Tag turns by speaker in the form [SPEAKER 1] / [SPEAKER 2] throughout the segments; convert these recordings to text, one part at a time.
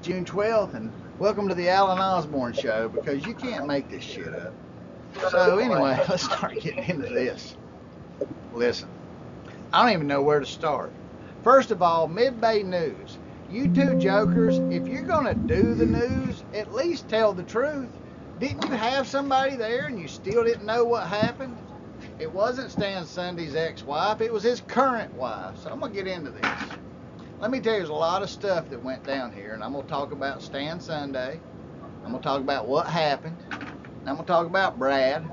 [SPEAKER 1] June 12th, and welcome to the Alan Osborne Show, because you can't make this shit up. So anyway, let's start getting into this. Listen, I don't even know where to start. First of all, Mid-Bay News. You two jokers, if you're going to do the news, at least tell the truth. Didn't you have somebody there and you still didn't know what happened? It wasn't Stan Sunday's ex-wife, it was his current wife. So I'm going to get into this. Let me tell you, there's a lot of stuff that went down here, and I'm going to talk about Stan Sunday. I'm going to talk about what happened. And I'm going to talk about Brad.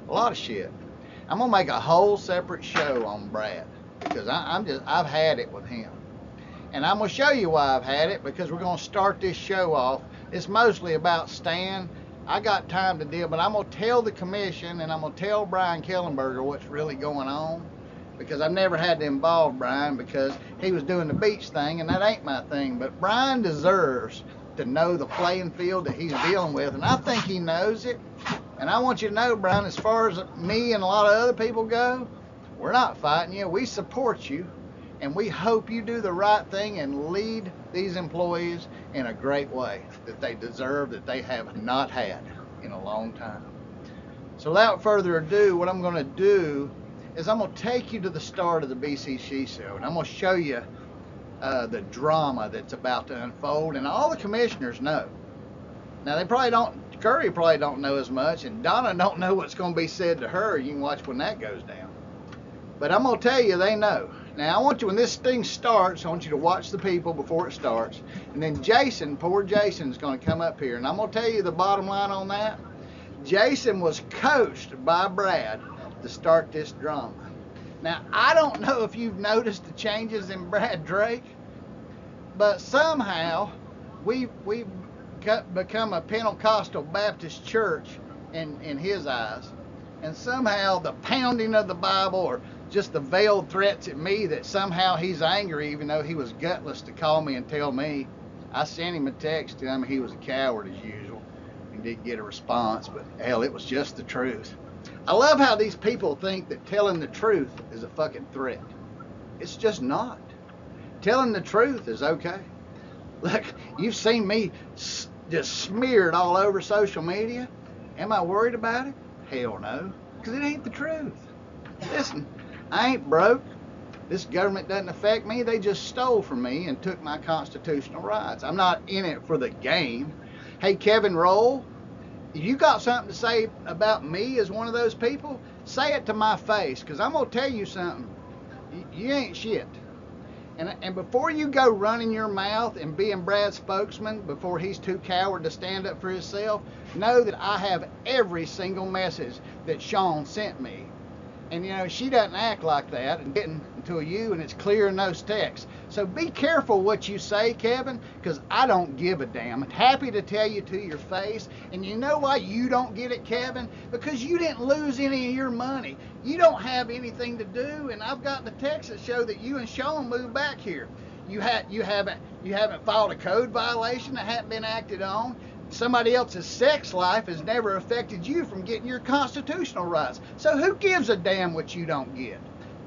[SPEAKER 1] A lot of shit. I'm going to make a whole separate show on Brad, because I've had it with him. And I'm going to show you why I've had it, because we're going to start this show off. It's mostly about Stan. I got time to deal, but I'm going to tell the commission, and I'm going to tell Brian Kellenberger what's really going on, because I've never had to involve Brian, because he was doing the beach thing, and that ain't my thing. But Brian deserves to know the playing field that he's dealing with, and I think he knows it. And I want you to know, Brian, as far as me and a lot of other people go, we're not fighting you. We support you, and we hope you do the right thing and lead these employees in a great way that they deserve, that they have not had in a long time. So without further ado, what I'm going to do is I'm going to take you to the start of the BCC show, and I'm going to show you the drama that's about to unfold, and all the commissioners know. Now, they probably don't, Curry probably don't know as much, and Donna don't know what's going to be said to her. You can watch when that goes down. But I'm going to tell you, they know. Now, I want you, when this thing starts, I want you to watch the people before it starts. And then Jason, poor Jason's going to come up here, and I'm going to tell you the bottom line on that. Jason was coached by Brad to start this drama. Now, I don't know if you've noticed the changes in Brad Drake, but somehow we've become a Pentecostal Baptist church in his eyes, and somehow the pounding of the Bible, or just the veiled threats at me that somehow he's angry, even though he was gutless to call me and tell me. I sent him a text telling me he was a coward as usual, and didn't get a response, but hell, it was just the truth. I love how these people think that telling the truth is a fucking threat. It's just not. Telling the truth is okay. Look, you've seen me just smeared all over social media. Am I worried about it? Hell no, because it ain't the truth. Listen, I ain't broke. This government doesn't affect me. They just stole from me and took my constitutional rights. I'm not in it for the game. Hey, Kevin Roll, if you got something to say about me as one of those people, say it to my face, because I'm going to tell you something. You ain't shit. And before you go running your mouth and being Brad's spokesman before he's too coward to stand up for himself, know that I have every single message that Sean sent me. And, you know, she doesn't act like that and getting to you, and it's clear in those texts. So be careful what you say, Kevin, because I don't give a damn. I'm happy to tell you to your face. And you know why you don't get it, Kevin? Because you didn't lose any of your money. You don't have anything to do, and I've got the texts that show that you and Sean moved back here. You haven't filed a code violation that hadn't been acted on. Somebody else's sex life has never affected you from getting your constitutional rights. So who gives a damn what you don't get?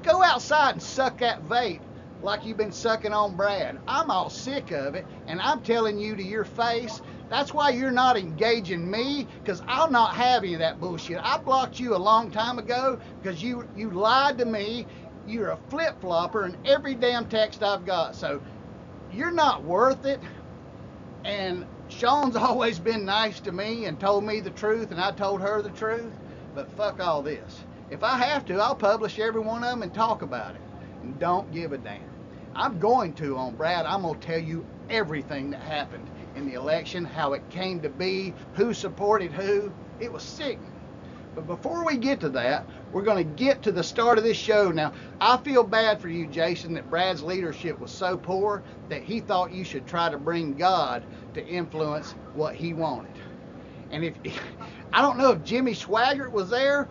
[SPEAKER 1] Go outside and suck that vape like you've been sucking on Brad. I'm all sick of it, and I'm telling you to your face, that's why you're not engaging me, because I'll not have any of that bullshit. I blocked you a long time ago because you lied to me. You're a flip-flopper in every damn text I've got. So you're not worth it. And Sean's always been nice to me and told me the truth, and I told her the truth. But fuck all this. If I have to, I'll publish every one of them and talk about it. And don't give a damn. I'm going to on Brad. I'm going to tell you everything that happened in the election, how it came to be, who supported who. It was sickening. But before we get to that, we're going to get to the start of this show. Now, I feel bad for you, Jason, that Brad's leadership was so poor that he thought you should try to bring God to influence what he wanted. And if I don't know if Jimmy Swaggart was there,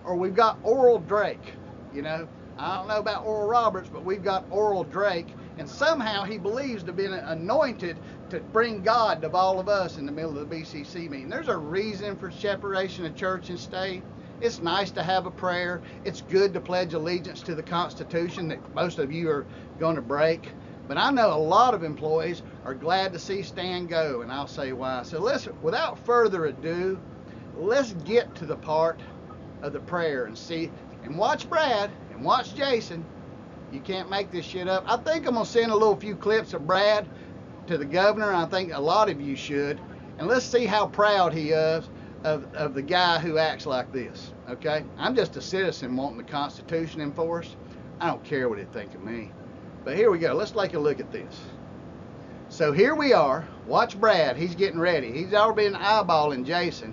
[SPEAKER 1] or we've got Oral Drake. You know, I don't know about Oral Roberts, but we've got Oral Drake, and somehow he believes to be anointed to bring God to all of us in the middle of the BCC meeting. There's a reason for separation of church and state. It's nice to have a prayer. It's good to pledge allegiance to the Constitution that most of you are going to break. But I know a lot of employees are glad to see Stan go, and I'll say why. So listen, without further ado, let's get to the part of the prayer and see, and watch Brad and watch Jason. You can't make this shit up. I think I'm going to send a few clips of Brad to the governor. I think a lot of you should. And let's see how proud he is of the guy who acts like this, okay? I'm just a citizen wanting the Constitution enforced. I don't care what they think of me. But here we go. Let's take a look at this. So here we are. Watch Brad. He's getting ready. He's already been eyeballing Jason.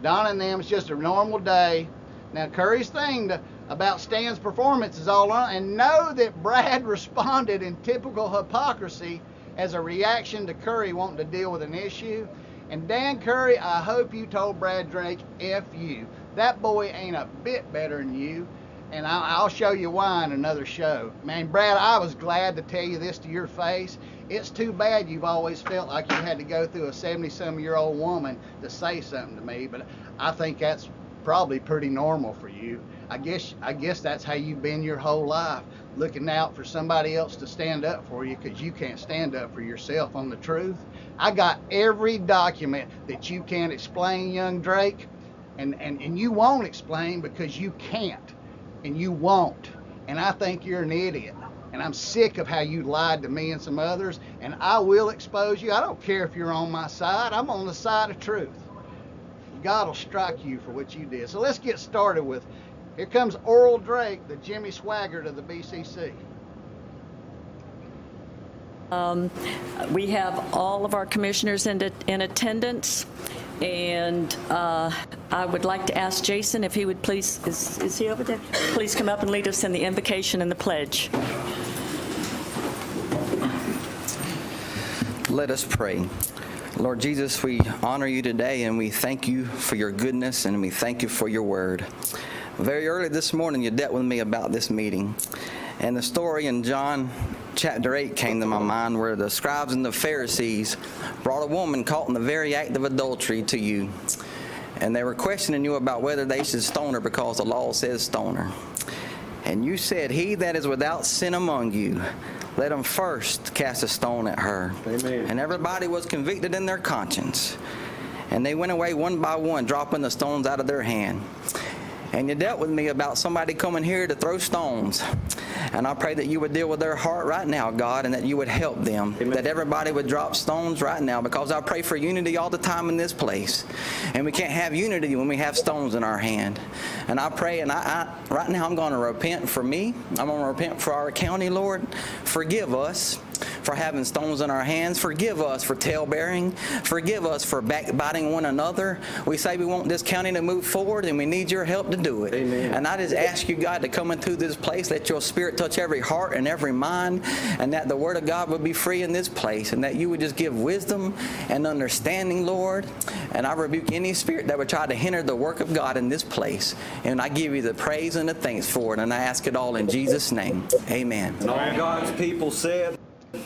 [SPEAKER 1] Donna and them, it's just a normal day. Now, Curry's thing about Stan's performance is all on, and know that Brad responded in typical hypocrisy as a reaction to Curry wanting to deal with an issue. And Dan Curry, I hope you told Brad Drake, F you. That boy ain't a bit better than you. And I'll show you why in another show. Man, Brad, I was glad to tell you this to your face. It's too bad you've always felt like you had to go through a 70-some-year-old woman to say something to me, but I think that's probably pretty normal for you. I guess that's how you've been your whole life, looking out for somebody else to stand up for you because you can't stand up for yourself on the truth. I got every document that you can't explain, young Drake, and you won't explain because you can't. And you won't. And I think you're an idiot. And I'm sick of how you lied to me and some others. And I will expose you. I don't care if you're on my side. I'm on the side of truth. God will strike you for what you did. So let's get started with, here comes Oral Drake, the Jimmy Swaggart of the BCC.
[SPEAKER 2] We have all of our commissioners in attendance. And I would like to ask Jason if he would please, is he over there? Please come up and lead us in the invocation and the pledge.
[SPEAKER 3] Let us pray. Lord Jesus, we honor you today and we thank you for your goodness and we thank you for your word. Very early this morning you dealt with me about this meeting. And the story in John chapter 8 came to my mind where the scribes and the Pharisees brought a woman caught in the very act of adultery to you. And they were questioning you about whether they should stone her because the law says stone her. And you said, he that is without sin among you, let him first cast a stone at her. Amen. And everybody was convicted in their conscience. And they went away one by one, dropping the stones out of their hand. And you dealt with me about somebody coming here to throw stones. And I pray that you would deal with their heart right now, God, and that you would help them. Amen. That everybody would drop stones right now, because I pray for unity all the time in this place. And we can't have unity when we have stones in our hand. And I pray, and I right now I'm going to repent for me. I'm going to repent for our county, Lord. Forgive us for having stones in our hands. Forgive us for tail-bearing. Forgive us for backbiting one another. We say we want this county to move forward, and we need your help to do it. Amen. And I just ask you, God, to come into this place. Let your spirit touch every heart and every mind, and that the word of God would be free in this place, and that you would just give wisdom and understanding, Lord. And I rebuke any spirit that would try to hinder the work of God in this place. And I give you the praise and the thanks for it, and I ask it all in Jesus' name. Amen.
[SPEAKER 4] And all God's people said,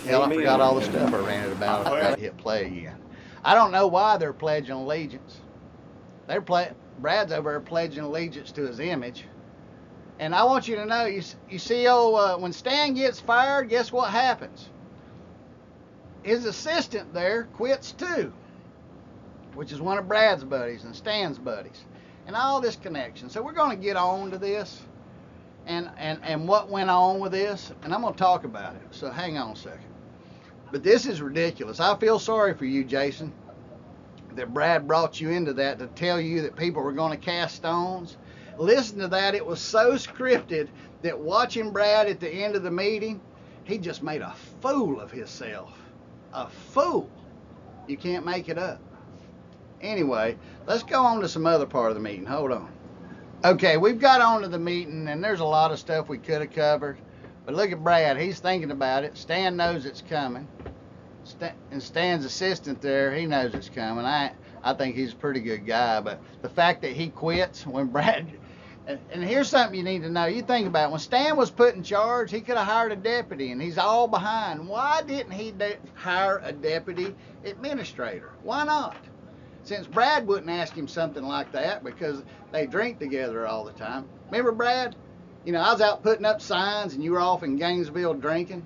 [SPEAKER 1] Hell, I forgot all the stuff I ranted about. I got to hit play again. I don't know why they're pledging allegiance. Brad's over there pledging allegiance to his image. And I want you to know, you see, when Stan gets fired, guess what happens? His assistant there quits too, which is one of Brad's buddies and Stan's buddies. And all this connection. So we're going to get on to this. And what went on with this, and I'm going to talk about it, so hang on a second. But this is ridiculous. I feel sorry for you, Jason, that Brad brought you into that to tell you that people were going to cast stones. Listen to that. It was so scripted that watching Brad at the end of the meeting, he just made a fool of himself. A fool. You can't make it up. Anyway, let's go on to some other part of the meeting. Hold on. Okay, we've got on to the meeting, and there's a lot of stuff we could have covered. But look at Brad. He's thinking about it. Stan knows it's coming. And Stan's assistant there, he knows it's coming. I think he's a pretty good guy. But the fact that he quits when Brad... And here's something you need to know. You think about it. When Stan was put in charge, he could have hired a deputy, and he's all behind. Why didn't he hire a deputy administrator? Why not? Since Brad wouldn't ask him something like that because they drink together all the time. Remember, Brad? You know, I was out putting up signs and you were off in Gainesville drinking.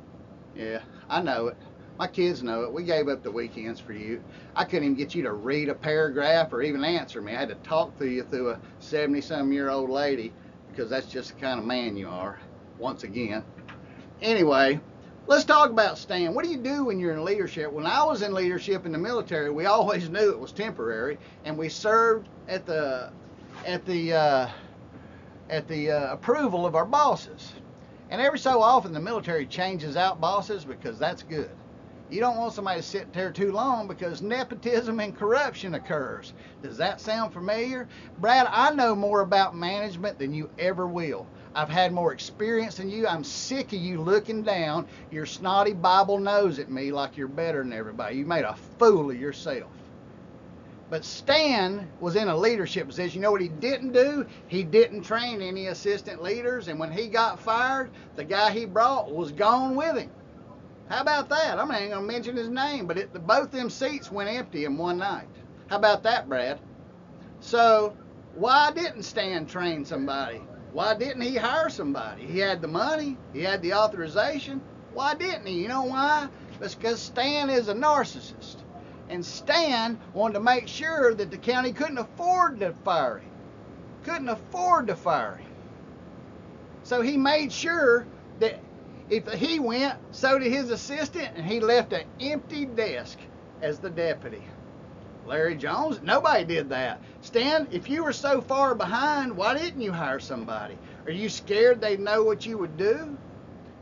[SPEAKER 1] Yeah, I know it. My kids know it. We gave up the weekends for you. I couldn't even get you to read a paragraph or even answer me. I had to talk to you through a 70-some-year-old lady because that's just the kind of man you are, once again. Anyway, let's talk about Stan. What do you do when you're in leadership? When I was in leadership in the military, we always knew it was temporary, and we served at the approval of our bosses. And every so often the military changes out bosses because that's good. You don't want somebody to sit there too long because nepotism and corruption occurs. Does that sound familiar? Brad, I know more about management than you ever will. I've had more experience than you. I'm sick of you looking down your snotty Bible nose at me like you're better than everybody. You made a fool of yourself. But Stan was in a leadership position. You know what he didn't do? He didn't train any assistant leaders, and when he got fired, the guy he brought was gone with him. How about that? I'm not even going to mention his name, but both them seats went empty in one night. How about that, Brad? So why didn't Stan train somebody? Why didn't he hire somebody? He had the money. He had the authorization. Why didn't he? You know why? It's because Stan is a narcissist. And Stan wanted to make sure that the county couldn't afford to fire him. Couldn't afford to fire him. So he made sure that if he went, so did his assistant, and he left an empty desk as the deputy. Larry Jones, nobody did that. Stan, if you were so far behind, why didn't you hire somebody? Are you scared they'd know what you would do?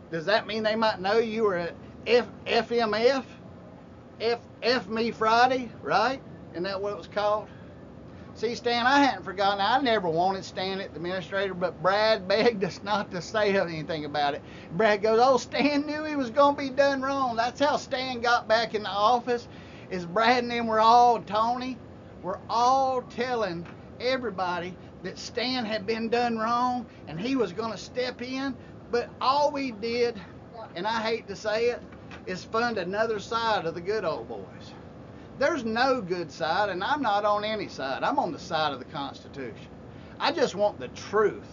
[SPEAKER 1] Does that mean they might know you were at FMF? F Me Friday, right? Isn't that what it was called? See, Stan, I hadn't forgotten. I never wanted Stan at the administrator, but Brad begged us not to say anything about it. Brad goes, oh, Stan knew he was going to be done wrong. That's how Stan got back in the office, is Brad and them were all, Tony, we're all telling everybody that Stan had been done wrong and he was going to step in. But all we did, and I hate to say it, is fund another side of the good old boys. There's no good side, and I'm not on any side. I'm on the side of the Constitution. I just want the truth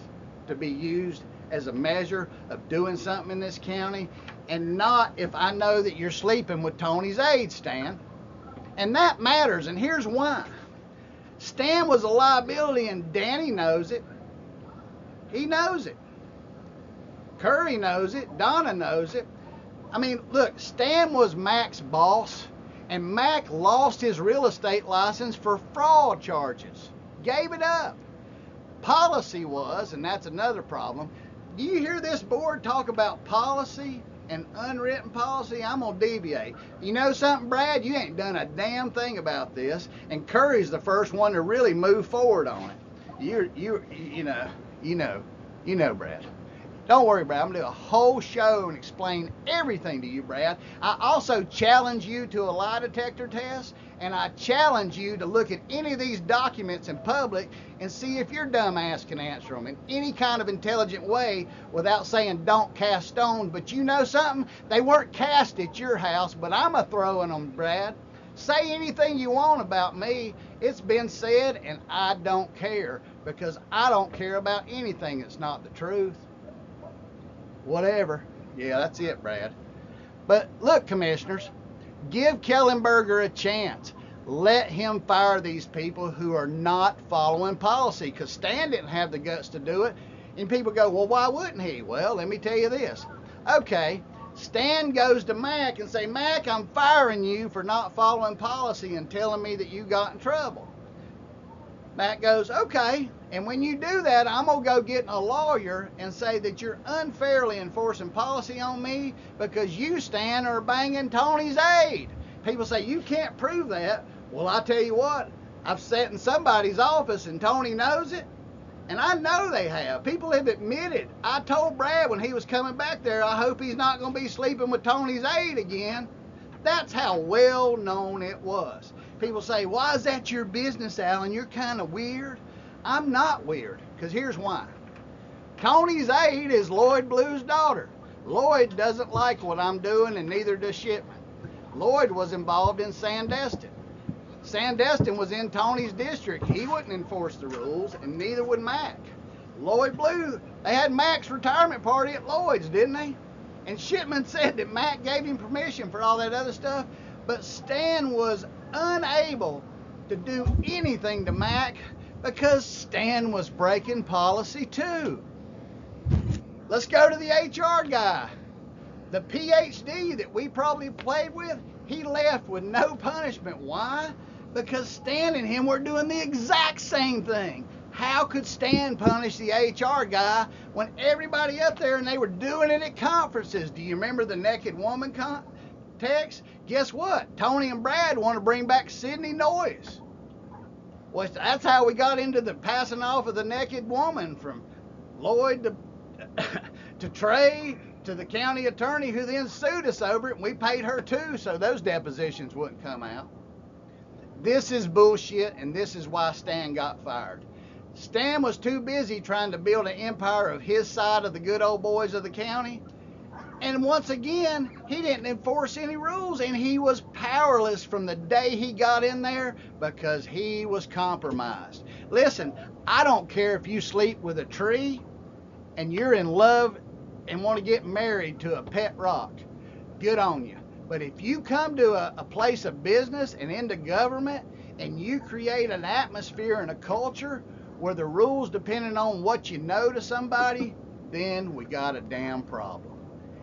[SPEAKER 1] to be used as a measure of doing something in this county, and not if I know that you're sleeping with Tony's aide, Stan. And that matters, and here's why. Stan was a liability, and Danny knows it. He knows it. Curry knows it. Donna knows it. I mean, look, Stan was Mac's boss, and Mac lost his real estate license for fraud charges. Gave it up. Policy was, and that's another problem. Do you hear this board talk about policy and unwritten policy? I'm going to deviate. You know something, Brad? You ain't done a damn thing about this, and Curry's the first one to really move forward on it. You know, Brad. Don't worry, Brad. I'm going to do a whole show and explain everything to you, Brad. I also challenge you to a lie detector test, and I challenge you to look at any of these documents in public and see if your dumb ass can answer them in any kind of intelligent way without saying don't cast stones. But you know something? They weren't cast at your house, but I'm a-throwing them, Brad. Say anything you want about me. It's been said, and I don't care, because I don't care about anything that's not the truth. Whatever. Yeah, that's it, Brad. But look, commissioners, give Kellenberger a chance. Let him fire these people who are not following policy, because Stan didn't have the guts to do it. And people go, well, why wouldn't he? Well, let me tell you this. Okay, Stan goes to Mac and say, Mac, I'm firing you for not following policy and telling me that you got in trouble. Mac goes, okay, and when you do that, I'm going to go get a lawyer and say that you're unfairly enforcing policy on me because you, Stan, are banging Tony's aide. People say, you can't prove that. Well, I tell you what, I've sat in somebody's office and Tony knows it, and I know they have. People have admitted. I told Brad when he was coming back there, I hope he's not going to be sleeping with Tony's aide again. That's how well known it was. People say, why is that your business, Alan? You're kind of weird. I'm not weird, because here's why. Tony's aide is Lloyd Blue's daughter. Lloyd doesn't like what I'm doing, and neither does Shipman. Lloyd was involved in Sandestin. Sandestin was in Tony's district. He wouldn't enforce the rules, and neither would Mac. Lloyd Blue, they had Mac's retirement party at Lloyd's, didn't they? And Shipman said that Mac gave him permission for all that other stuff, but Stan was unable to do anything to Mac because Stan was breaking policy too. Let's go to the HR guy. The PhD that we probably played with, he left with no punishment. Why? Because Stan and him were doing the exact same thing. How could Stan punish the HR guy when everybody up there and they were doing it at conferences? Do you remember the naked woman text? Guess what? Tony and Brad want to bring back Sydney Noyes. Well, that's how we got into the passing off of the naked woman, from Lloyd to Trey to the county attorney, who then sued us over it, and we paid her too, so those depositions wouldn't come out. This is bullshit, and this is why Stan got fired. Stan was too busy trying to build an empire of his side of the good old boys of the county. And once again, he didn't enforce any rules, and he was powerless from the day he got in there because he was compromised. Listen, I don't care if you sleep with a tree and you're in love and want to get married to a pet rock. Good on you. But if you come to a place of business and into government and you create an atmosphere and a culture where the rules depending on what you know to somebody, then we got a damn problem.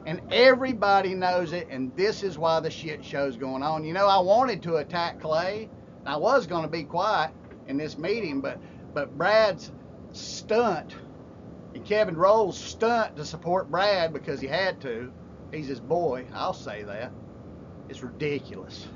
[SPEAKER 1] And everybody knows it, and this is why the shit show's going on. You know, I wanted to attack Clay. I was going to be quiet in this meeting, but Brad's stunt and Kevin Rolls' stunt to support Brad because he had to. He's his boy. I'll say that. It's ridiculous.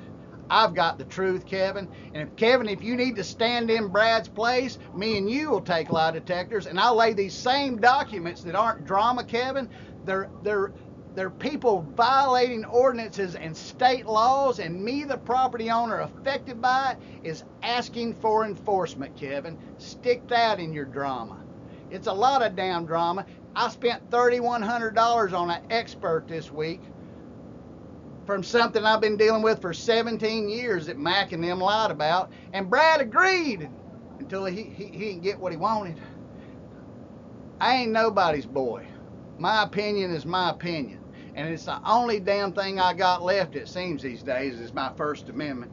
[SPEAKER 1] I've got the truth, Kevin. And if you need to stand in Brad's place, me and you will take lie detectors, and I'll lay these same documents that aren't drama, Kevin. They're people violating ordinances and state laws, and me, the property owner affected by it, is asking for enforcement, Kevin. Stick that in your drama. It's a lot of damn drama. I spent $3,100 on an expert this week from something I've been dealing with for 17 years that Mac and them lied about, and Brad agreed until he didn't get what he wanted. I ain't nobody's boy. My opinion is my opinion, and it's the only damn thing I got left, it seems these days, is my First Amendment.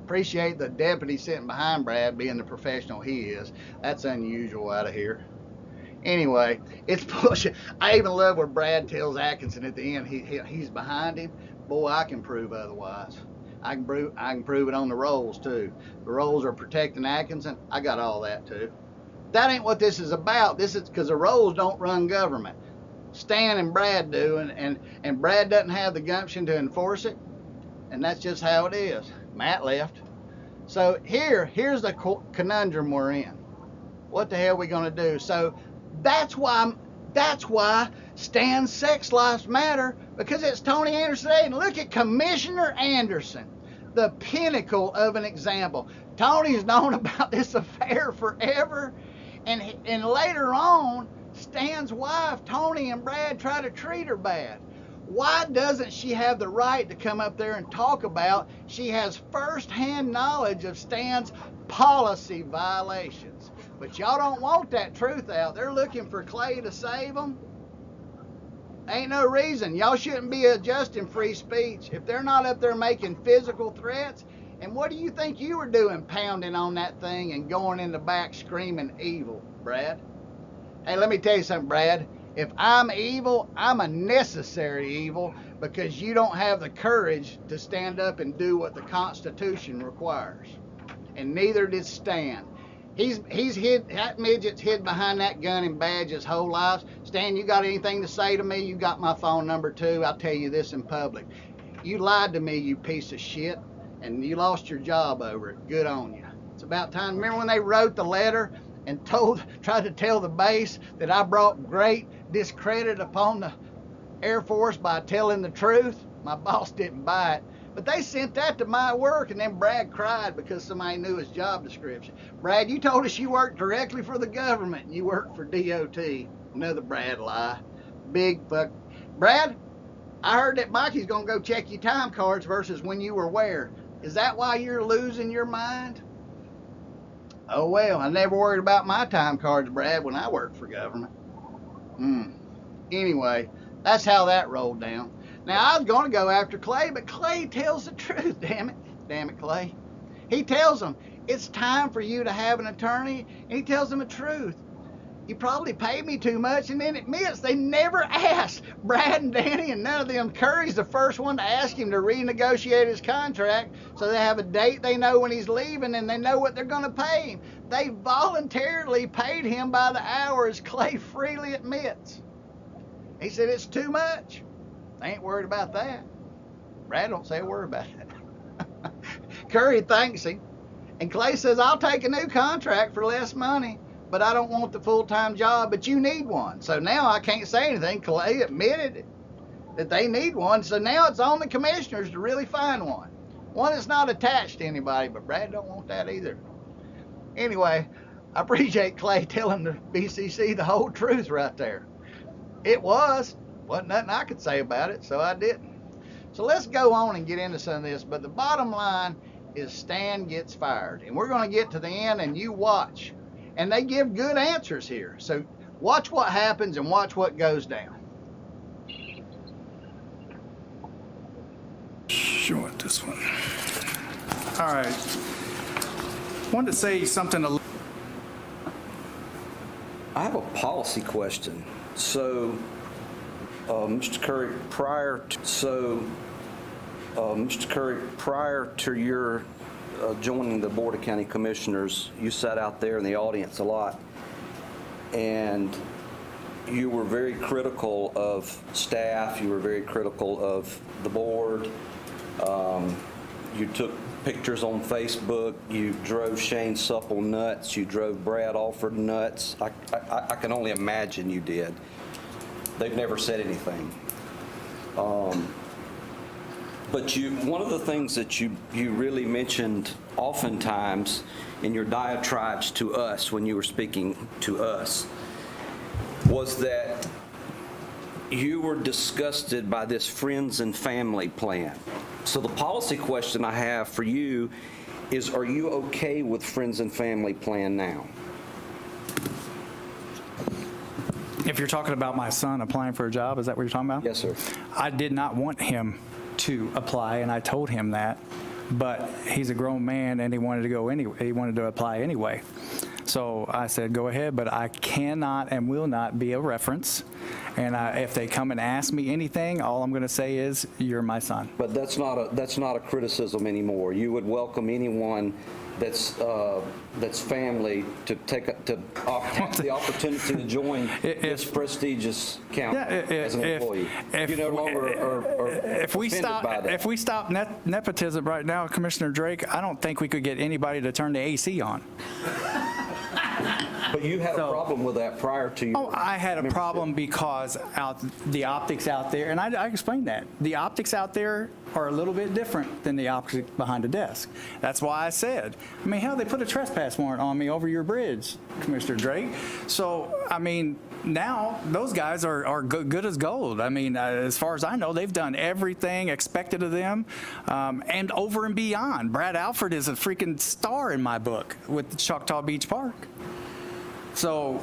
[SPEAKER 1] Appreciate the deputy sitting behind Brad being the professional he is. That's unusual out of here. Anyway, it's bullshit. I even love where Brad tells Atkinson at the end he's behind him. Boy, I can prove otherwise. I can prove it on the rolls too. The rolls are protecting Atkinson. I got all that too. That ain't what this is about. This is because the rolls don't run government. Stan and Brad do, and Brad doesn't have the gumption to enforce it, and that's just how it is. Matt left. So here's the conundrum we're in. What the hell are we gonna do? So that's why Stan's sex lives matter, because it's Tony Anderson. And look at Commissioner Anderson, the pinnacle of an example. Tony's known about this affair forever, and later on, Stan's wife, Tony, and Brad try to treat her bad. Why doesn't she have the right to come up there and talk about she has first-hand knowledge of Stan's policy violations? But y'all don't want that truth out. They're looking for Clay to save them. Ain't no reason. Y'all shouldn't be adjusting free speech if they're not up there making physical threats. And what do you think you were doing, pounding on that thing and going in the back screaming evil, Brad? Hey, let me tell you something, Brad. If I'm evil, I'm a necessary evil, because you don't have the courage to stand up and do what the Constitution requires. And neither did Stan. He's hid, that midget's hid behind that gun and badge his whole life. Stan, you got anything to say to me? You got my phone number too. I'll tell you this in public. You lied to me, you piece of shit, and you lost your job over it. Good on you. It's about time. Remember when they wrote the letter and tried to tell the base that I brought great discredit upon the Air Force by telling the truth? My boss didn't buy it. But they sent that to my work, and then Brad cried because somebody knew his job description. Brad, you told us you worked directly for the government, and you worked for DOT. Another Brad lie. Big fuck. Brad, I heard that Mikey's going to go check your time cards versus when you were where. Is that why you're losing your mind? Oh, well, I never worried about my time cards, Brad, when I worked for government. Anyway, That's how that rolled down. Now, I was going to go after Clay, but Clay tells the truth, damn it. Damn it, Clay. He tells them, it's time for you to have an attorney, and he tells them the truth. You probably paid me too much, and then admits they never asked Brad and Danny and none of them. Curry's the first one to ask him to renegotiate his contract so they have a date, they know when he's leaving, and they know what they're going to pay him. They voluntarily paid him by the hour, as Clay freely admits. He said it's too much. They ain't worried about that. Brad don't say a word about it. Curry thanks him, and Clay says, I'll take a new contract for less money, but I don't want the full-time job, but you need one. So now I can't say anything. Clay admitted that they need one, so now it's on the commissioners to really find one. One that's not attached to anybody, but Brad don't want that either. Anyway, I appreciate Clay telling the BCC the whole truth right there. It wasn't nothing I could say about it, so I didn't. So let's go on and get into some of this, but the bottom line is Stan gets fired, and we're going to get to the end, and you watch. And they give good answers here. So watch what happens and watch what goes down.
[SPEAKER 5] Sure, this one. All right. Wanted to say something.
[SPEAKER 3] I have a policy question. So, Mr. Curry, prior to your joining the Board of County Commissioners, you sat out there in the audience a lot, and you were very critical of staff, you were very critical of the board, you took pictures on Facebook, you drove Shane Supple nuts, you drove Brad Alford nuts. I can only imagine you did. They've never said anything. But one of the things that you really mentioned oftentimes in your diatribes to us when you were speaking to us was that you were disgusted by this friends and family plan. So the policy question I have for you is, are you okay with friends and family plan now?
[SPEAKER 5] If you're talking about my son applying for a job, is that what you're talking about?
[SPEAKER 3] Yes, sir.
[SPEAKER 5] I did not want him to apply, and I told him that, but he's a grown man and he wanted to go anyway. He wanted to apply anyway. So I said, go ahead, but I cannot and will not be a reference. And if they come and ask me anything, all I'm going to say is, you're my son.
[SPEAKER 3] But that's not a criticism anymore. You would welcome anyone that's family to have the opportunity to join this prestigious county as an employee. You no longer are
[SPEAKER 5] if we
[SPEAKER 3] offended by that.
[SPEAKER 5] If we stop nepotism right now, Commissioner Drake, I don't think we could get anybody to turn the AC on.
[SPEAKER 3] But you had a problem with that prior to your
[SPEAKER 5] I had a
[SPEAKER 3] membership.
[SPEAKER 5] problem because the optics out there, and I explained that. The optics out there are a little bit different than the optics behind the desk. That's why I said, I mean, hell, they put a trespass warrant on me over your bridge, Commissioner Drake. So, I mean, now those guys are good as gold. I mean, as far as I know, they've done everything expected of them, and over and beyond. Brad Alford is a freaking star in my book with Choctaw Beach Park. So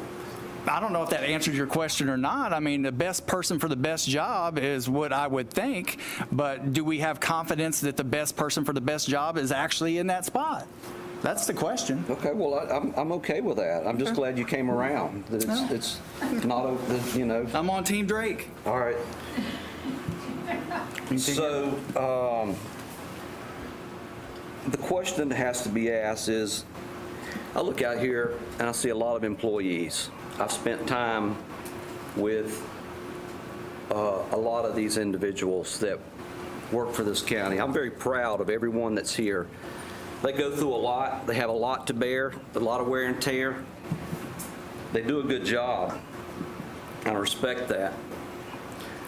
[SPEAKER 5] I don't know if that answers your question or not. I mean, the best person for the best job is what I would think, but do we have confidence that the best person for the best job is actually in that spot? That's the question.
[SPEAKER 3] Okay, well, I'm okay with that. I'm just glad you came around. That it's not, you know.
[SPEAKER 5] I'm on Team Drake.
[SPEAKER 3] All right. So, the question that has to be asked is, I look out here and I see a lot of employees. I've spent time with a lot of these individuals that work for this county. I'm very proud of everyone that's here. They go through a lot. They have a lot to bear, a lot of wear and tear. They do a good job, and I respect that.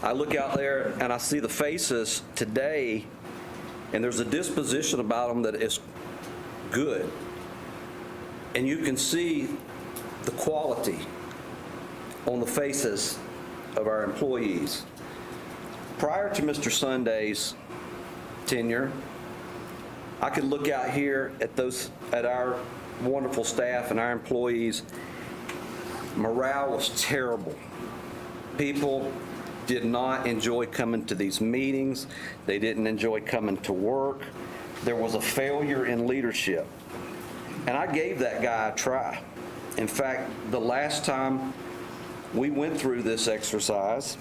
[SPEAKER 3] I look out there and I see the faces today, and there's a disposition about them that is good. And you can see the quality on the faces of our employees. Prior to Mr. Sunday's tenure, I could look out here at our wonderful staff and our employees. Morale was terrible. People
[SPEAKER 4] did not enjoy coming to these meetings. They didn't enjoy coming to work. There was a failure in leadership. And I gave that guy a try. In fact, the last time we went through this exercise,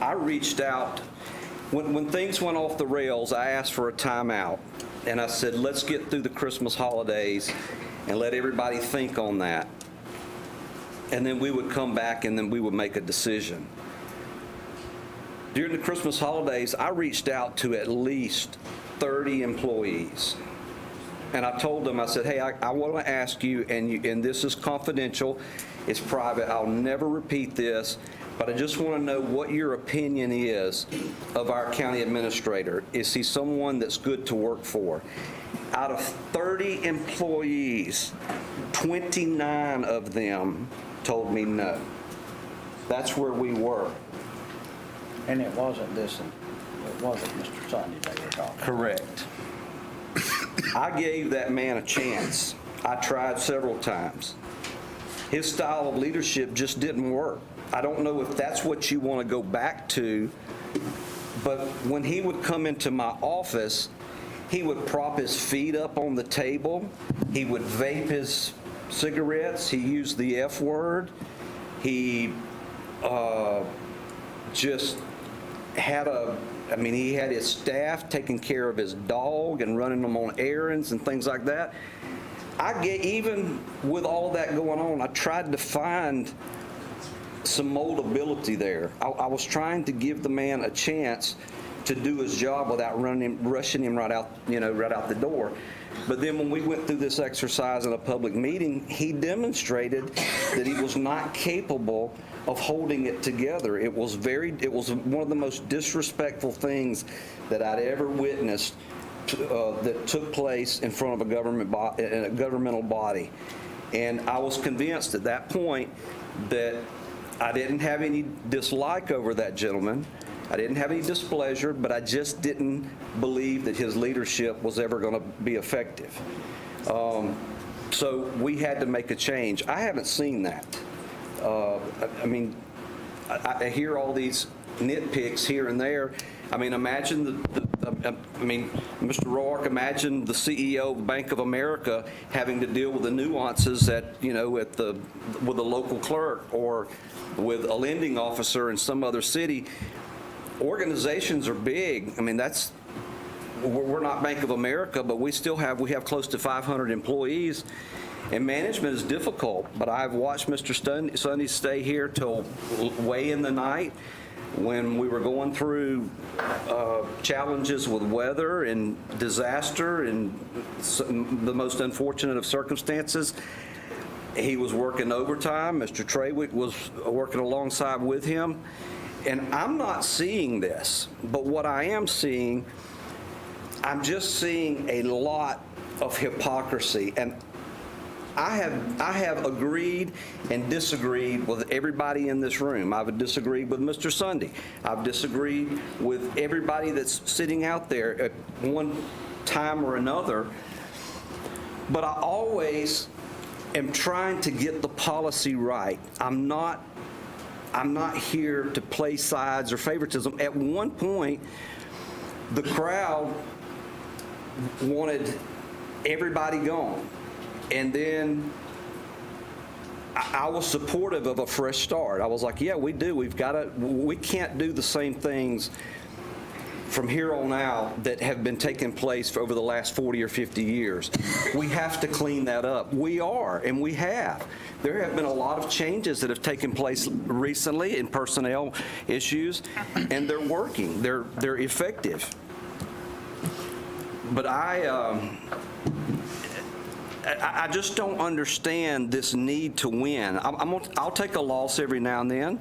[SPEAKER 4] I reached out. When things went off the rails, I asked for a timeout. And I said, let's get through the Christmas holidays and let everybody think on that. And then we would come back and then we would make a decision. During the Christmas holidays, I reached out to at least 30 employees. And I told them, I said, hey, I want to ask you, and this is confidential, it's private, I'll never repeat this, but I just want to know what your opinion is of our county administrator. Is he someone that's good to work for? Out of 30 employees, 29 of them told me no. That's where we were.
[SPEAKER 6] And it wasn't Mr. Sunday they were talking.
[SPEAKER 4] Correct. I gave that man a chance. I tried several times. His style of leadership just didn't work. I don't know if that's what you want to go back to, but when he would come into my office, he would prop his feet up on the table. He would vape his cigarettes. He used the F word. He just had he had his staff taking care of his dog and running them on errands and things like that. Even with all that going on, I tried to find some moldability there. I was trying to give the man a chance to do his job without rushing him right out the door. But then when we went through this exercise in a public meeting, he demonstrated that he was not capable of holding it together. It was one of the most disrespectful things that I'd ever witnessed that took place in front of a governmental body. And I was convinced at that point that I didn't have any dislike over that gentleman. I didn't have any displeasure, but I just didn't believe that his leadership was ever going to be effective. So we had to make a change. I haven't seen that. I hear all these nitpicks here and there. Imagine Mr. Roark, imagine the CEO of Bank of America having to deal with the nuances with the local clerk or with a lending officer in some other city. Organizations are big. We're not Bank of America, but we have close to 500 employees, and management is difficult. But I've watched Mr. Sunday stay here till way in the night when we were going through challenges with weather and disaster and the most unfortunate of circumstances. He was working overtime. Mr. Trawick was working alongside with him. And I'm not seeing this, but what I am seeing, I'm just seeing a lot of hypocrisy. And I have agreed and disagreed with everybody in this room. I've disagreed with Mr. Sunday. I've disagreed with everybody that's sitting out there at one time or another. But I always am trying to get the policy right. I'm not here to play sides or favoritism. At one point, the crowd wanted everybody gone. And then I was supportive of a fresh start. I was like, yeah, we do. We can't do the same things from here on out that have been taking place for over the last 40 or 50 years. We have to clean that up. We are, and we have. There have been a lot of changes that have taken place recently in personnel issues, and they're working. They're effective. But I just don't understand this need to win. I'll take a loss every now and then.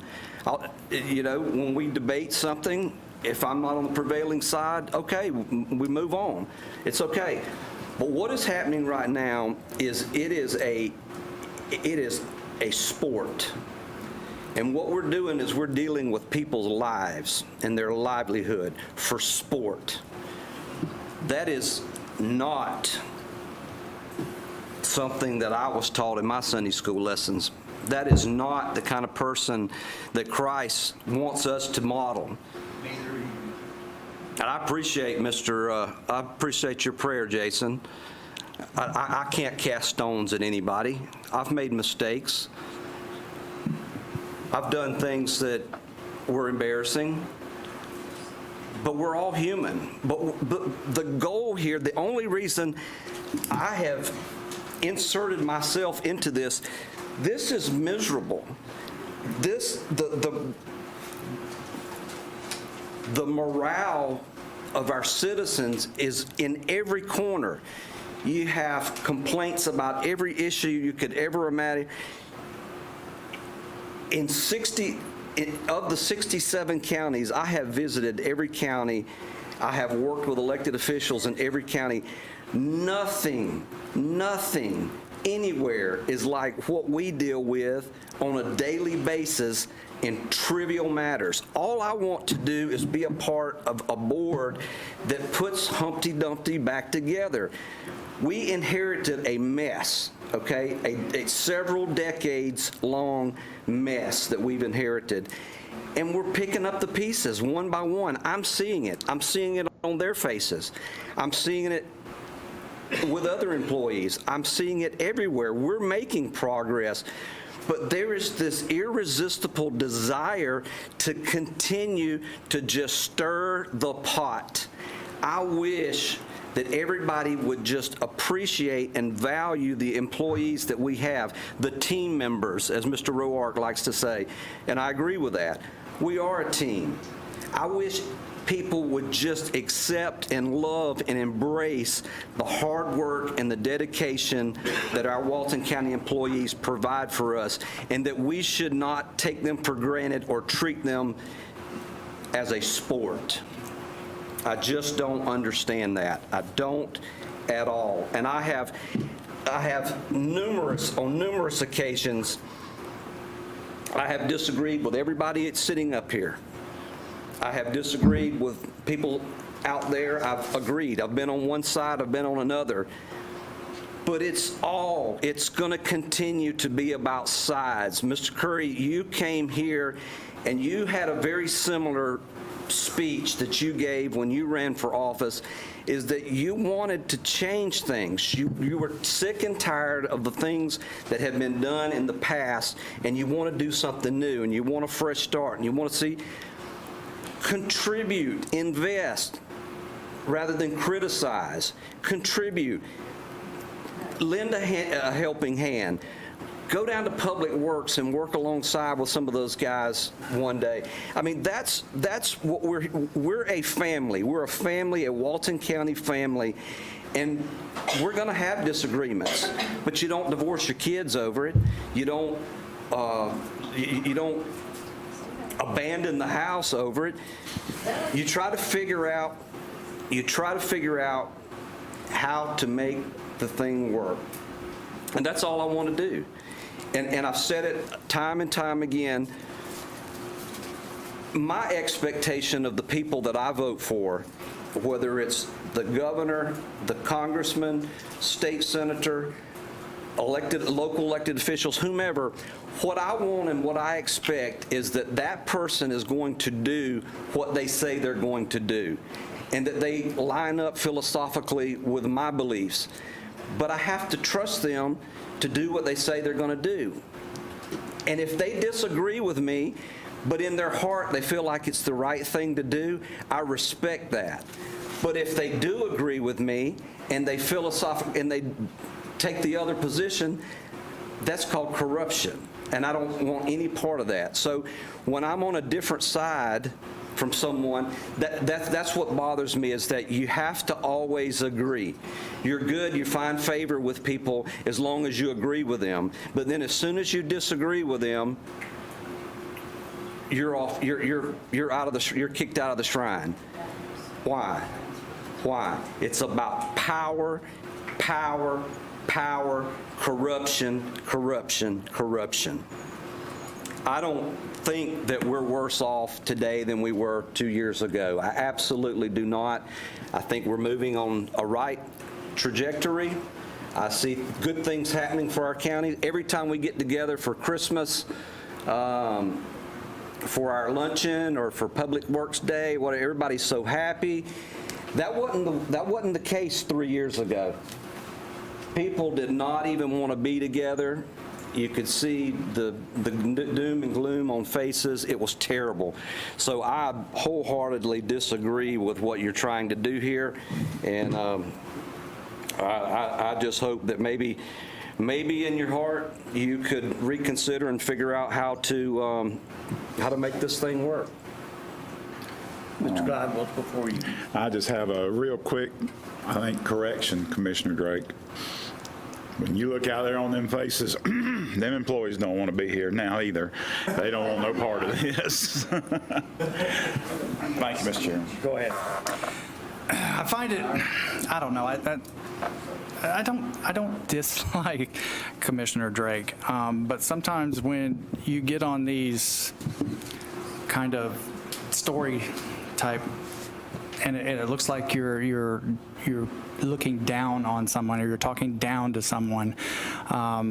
[SPEAKER 4] When we debate something, if I'm not on the prevailing side, okay, we move on. It's okay. But what is happening right now is it is a sport. And what we're doing is we're dealing with people's lives and their livelihood for sport. That is not something that I was taught in my Sunday school lessons That is not the kind of person that Christ wants us to model. And I appreciate I appreciate your prayer, Jason. I can't cast stones at anybody. I've made mistakes. I've done things that were embarrassing. But we're all human. But the goal here, the only reason I have inserted myself into this is miserable. The morale of our citizens is in every corner. You have complaints about every issue you could ever imagine. Of the 67 counties, I have visited every county. I have worked with elected officials in every county. Nothing anywhere is like what we deal with on a daily basis in trivial matters. All I want to do is be a part of a board that puts Humpty Dumpty back together. We inherited a mess, okay? A several decades long mess that we've inherited. And we're picking up the pieces one by one. I'm seeing it. I'm seeing it on their faces. I'm seeing it with other employees. I'm seeing it everywhere. We're making progress. But there is this irresistible desire to continue to just stir the pot. I wish that everybody would just appreciate and value the employees that we have, the team members, as Mr. Roark likes to say, and I agree with that. We are a team. I wish people would just accept and love and embrace the hard work and the dedication that our Walton County employees provide for us, and that we should not take them for granted or treat them as a sport. I just don't understand that. I don't at all. And I have on numerous occasions, I have disagreed with everybody that's sitting up here. I have disagreed with people out there. I've agreed. I've been on one side, I've been on another. But it's going to continue to be about sides. Mr. Curry, you came here and you had a very similar speech that you gave when you ran for office, is that you wanted to change things. You were sick and tired of the things that had been done in the past, and you want to do something new, and you want a fresh start, and you want to see, contribute, invest, rather than criticize. Contribute. Lend a helping hand. Go down to Public Works and work alongside with some of those guys one day. I mean, that's what we're a family. We're a family, a Walton County family, and we're going to have disagreements. But you don't divorce your kids over it. You don't abandon the house over it. You try to figure out how to make the thing work. And that's all I want to do. And I've said it time and time again. My expectation of the people that I vote for, whether it's the governor, the congressman, state senator, local elected officials, whomever, what I want and what I expect is that that person is going to do what they say they're going to do, and that they line up philosophically with my beliefs. But I have to trust them to do what they say they're going to do. And if they disagree with me, but in their heart they feel like it's the right thing to do, I respect that. But if they do agree with me and they take the other position, that's called corruption. And I don't want any part of that. So when I'm on a different side from someone, that's what bothers me, is that you have to always agree. You're good, you find favor with people as long as you agree with them. But then as soon as you disagree with them, you're off. You're kicked out of the shrine. Why? It's about power, corruption. I don't think that we're worse off today than we were 2 years ago. I absolutely do not. I think we're moving on a right trajectory. I see good things happening for our county. Every time we get together for Christmas, for our luncheon or for Public Works Day, everybody's so happy. That wasn't the case 3 years ago. People did not even want to be together. You could see the doom and gloom on faces. It was terrible. So I wholeheartedly disagree with what you're trying to do here, and I just hope that maybe in your heart you could reconsider and figure out how to make this thing work.
[SPEAKER 6] Mr. Glidewell, before you.
[SPEAKER 7] I just have a real quick, I think, correction, Commissioner Drake. When you look out there on them faces, them employees don't want to be here now either. They don't want no part of this. Thank you, Mr. Chairman.
[SPEAKER 6] Go ahead.
[SPEAKER 5] I find it, I don't know, I don't dislike Commissioner Drake, but sometimes when you get on these kind of story type, and it looks like you're looking down on someone, or you're talking down to someone. I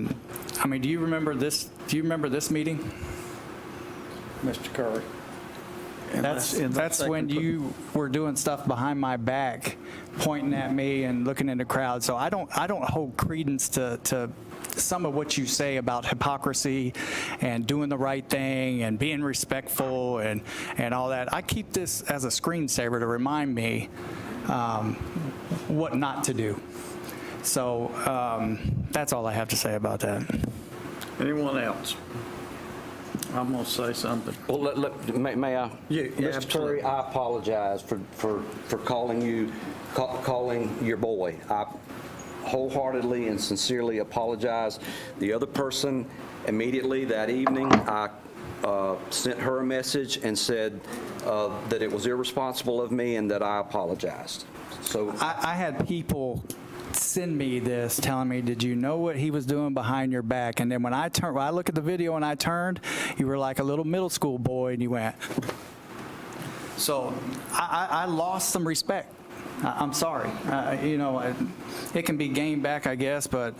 [SPEAKER 5] mean, do you remember this meeting?
[SPEAKER 6] Mr. Curry.
[SPEAKER 5] That's when you were doing stuff behind my back, pointing at me and looking in the crowd. So I don't hold credence to some of what you say about hypocrisy and doing the right thing and being respectful and all that. I keep this as a screensaver to remind me what not to do. So that's all I have to say about that.
[SPEAKER 6] Anyone else? I'm going to say something.
[SPEAKER 4] Well, may I?
[SPEAKER 6] Yeah,
[SPEAKER 4] Mr. Curry, I apologize for calling your boy. I wholeheartedly and sincerely apologize. The other person, immediately that evening, I sent her a message and said that it was irresponsible of me and that I apologized. So
[SPEAKER 5] I had people send me this telling me, did you know what he was doing behind your back? And then when I look at the video and I turned, you were like a little middle school boy and you went. So I lost some respect. I'm sorry. It can be gained back, I guess, but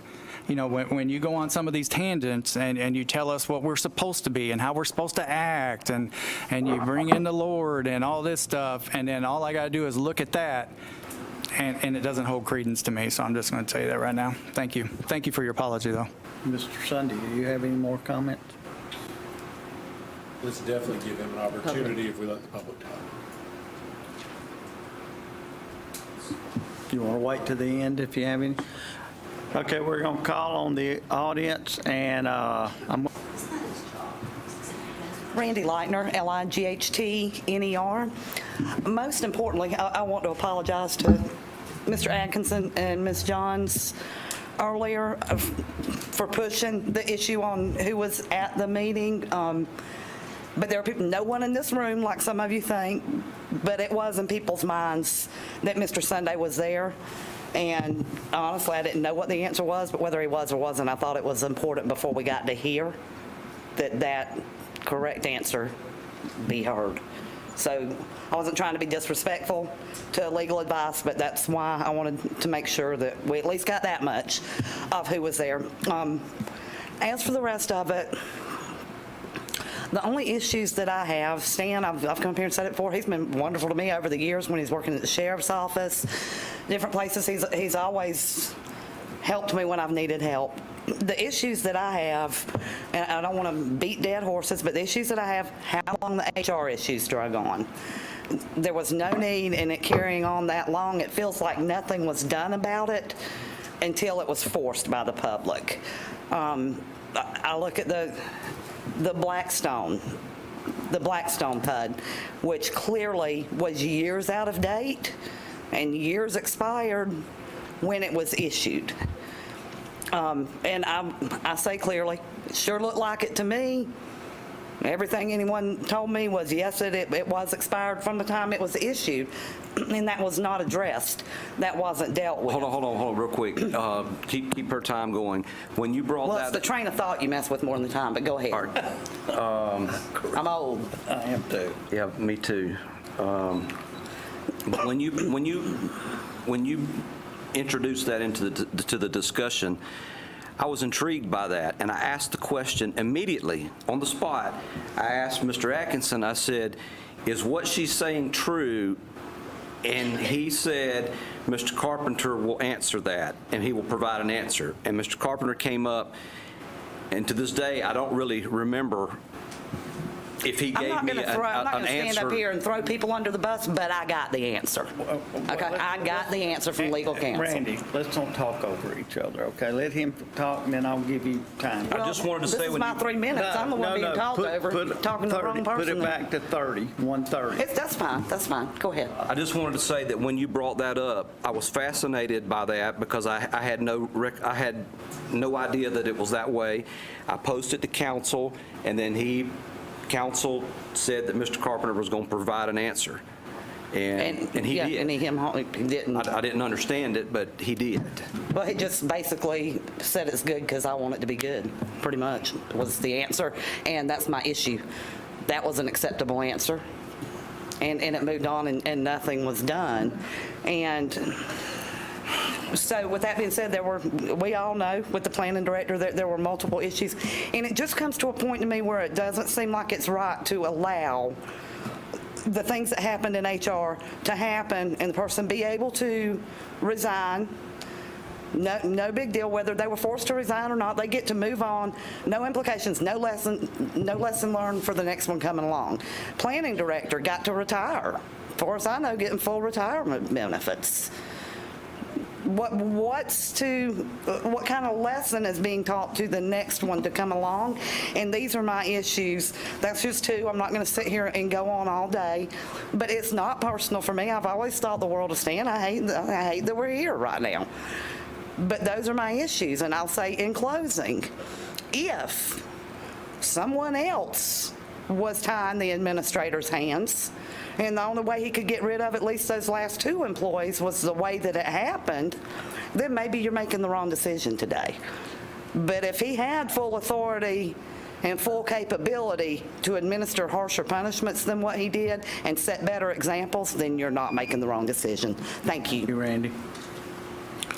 [SPEAKER 5] when you go on some of these tangents and you tell us what we're supposed to be and how we're supposed to act, and you bring in the Lord and all this stuff, and then all I got to do is look at that, and it doesn't hold credence to me. So I'm just going to tell you that right now. Thank you. Thank you for your apology, though.
[SPEAKER 6] Mr. Sunday, do you have any more comments?
[SPEAKER 8] Let's definitely give him an opportunity if we let the public talk.
[SPEAKER 6] You want to wait to the end if you have any? Okay, we're going to call on the audience, and I'm.
[SPEAKER 9] Randy Lightner, Lightner. Most importantly, I want to apologize to Mr. Atkinson and Ms. Johns earlier for pushing the issue on who was at the meeting. But there are people, no one in this room, like some of you think, but it was in people's minds that Mr. Sunday was there. And honestly, I didn't know what the answer was, but whether he was or wasn't, I thought it was important before we got to here that correct answer be heard. So I wasn't trying to be disrespectful to legal advice, but that's why I wanted to make sure that we at least got that much of who was there. As for the rest of it, the only issues that I have, Stan, I've come up here and said it before, he's been wonderful to me over the years when he's working at the sheriff's office, different places. He's always helped me when I've needed help. The issues that I have, and I don't want to beat dead horses, but the issues that I have, how long the HR issues drug on. There was no need in it carrying on that long. It feels like nothing was done about it until it was forced by the public. I look at the Blackstone PUD, which clearly was years out of date and years expired when it was issued. And I say clearly, it sure looked like it to me. Everything anyone told me was, yes, it was expired from the time it was issued, and that was not addressed. That wasn't dealt with.
[SPEAKER 4] Hold on, real quick. Keep her time going. When you brought
[SPEAKER 9] Well,
[SPEAKER 4] that,
[SPEAKER 9] it's the train of thought you mess with more than the time, but go ahead. I'm old.
[SPEAKER 6] I am too.
[SPEAKER 4] yeah, me too. But when you introduce that into the discussion, I was intrigued by that, and I asked the question immediately on the spot. I asked Mr. Atkinson, I said, is what she's saying true? And he said, Mr. Carpenter will answer that, and he will provide an answer. And Mr. Carpenter came up, and to this day, I don't really remember if he gave me an answer.
[SPEAKER 9] I'm not going to stand up here and throw people under the bus, but I got the answer. Okay, I got the answer from legal counsel.
[SPEAKER 6] Randy, let's don't talk over each other, okay? Let him talk, and then I'll give you time.
[SPEAKER 4] I just wanted to say
[SPEAKER 9] This is my 3 minutes. I'm the one being talked over, talking to the wrong person.
[SPEAKER 6] Put it back to 1:30.
[SPEAKER 9] That's fine, that's fine. Go ahead.
[SPEAKER 4] I just wanted to say that when you brought that up, I was fascinated by that because I had no idea that it was that way. I posted to council, and then council said that Mr. Carpenter was going to provide an answer. And he did.
[SPEAKER 9] And he didn't.
[SPEAKER 4] I didn't understand it, but he did.
[SPEAKER 9] Well, he just basically said it's good because I want it to be good, pretty much, was the answer. And that's my issue. That was an acceptable answer. And it moved on and nothing was done. And so with that being said, we all know with the planning director that there were multiple issues. And it just comes to a point to me where it doesn't seem like it's right to allow the things that happened in HR to happen and the person be able to resign. No big deal whether they were forced to resign or not. They get to move on. No implications, no lesson learned for the next one coming along. Planning director got to retire. As far as I know, getting full retirement benefits. What kind of lesson is being taught to the next one to come along? And these are my issues. That's just two. I'm not going to sit here and go on all day, but it's not personal for me. I've always thought the world of Stan. I hate that we're here right now. But those are my issues. And I'll say in closing, if someone else was tying the administrator's hands, and the only way he could get rid of at least those last two employees was the way that it happened, then maybe you're making the wrong decision today. But if he had full authority and full capability to administer harsher punishments than what he did and set better examples, then you're not making the wrong decision. Thank you.
[SPEAKER 6] Thank you, Randy.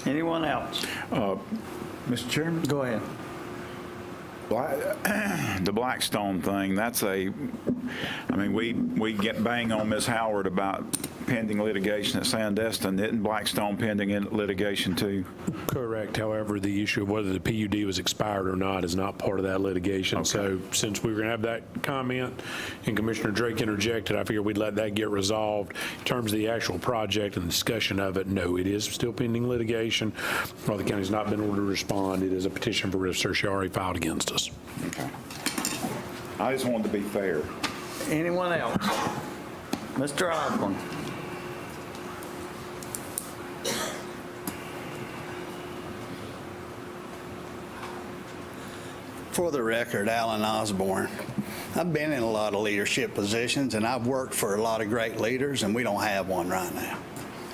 [SPEAKER 6] Anyone else?
[SPEAKER 7] Mr. Chairman?
[SPEAKER 6] Go ahead.
[SPEAKER 7] The Blackstone thing, we get bang on Ms. Howard about pending litigation at Sandestin. Isn't Blackstone pending in litigation too?
[SPEAKER 8] Correct. However, the issue of whether the PUD was expired or not is not part of that litigation.
[SPEAKER 7] Okay.
[SPEAKER 8] So since we were going to have that comment and Commissioner Drake interjected, I figured we'd let that get resolved. In terms of the actual project and the discussion of it, no, it is still pending litigation. While the county's not been ordered to respond, it is a petition for writ of certiorari filed against us.
[SPEAKER 7] Okay. I just wanted to be fair.
[SPEAKER 6] Anyone else? Mr. Osborne.
[SPEAKER 10] For the record, Alan Osborne. I've been in a lot of leadership positions, and I've worked for a lot of great leaders, and we don't have one right now.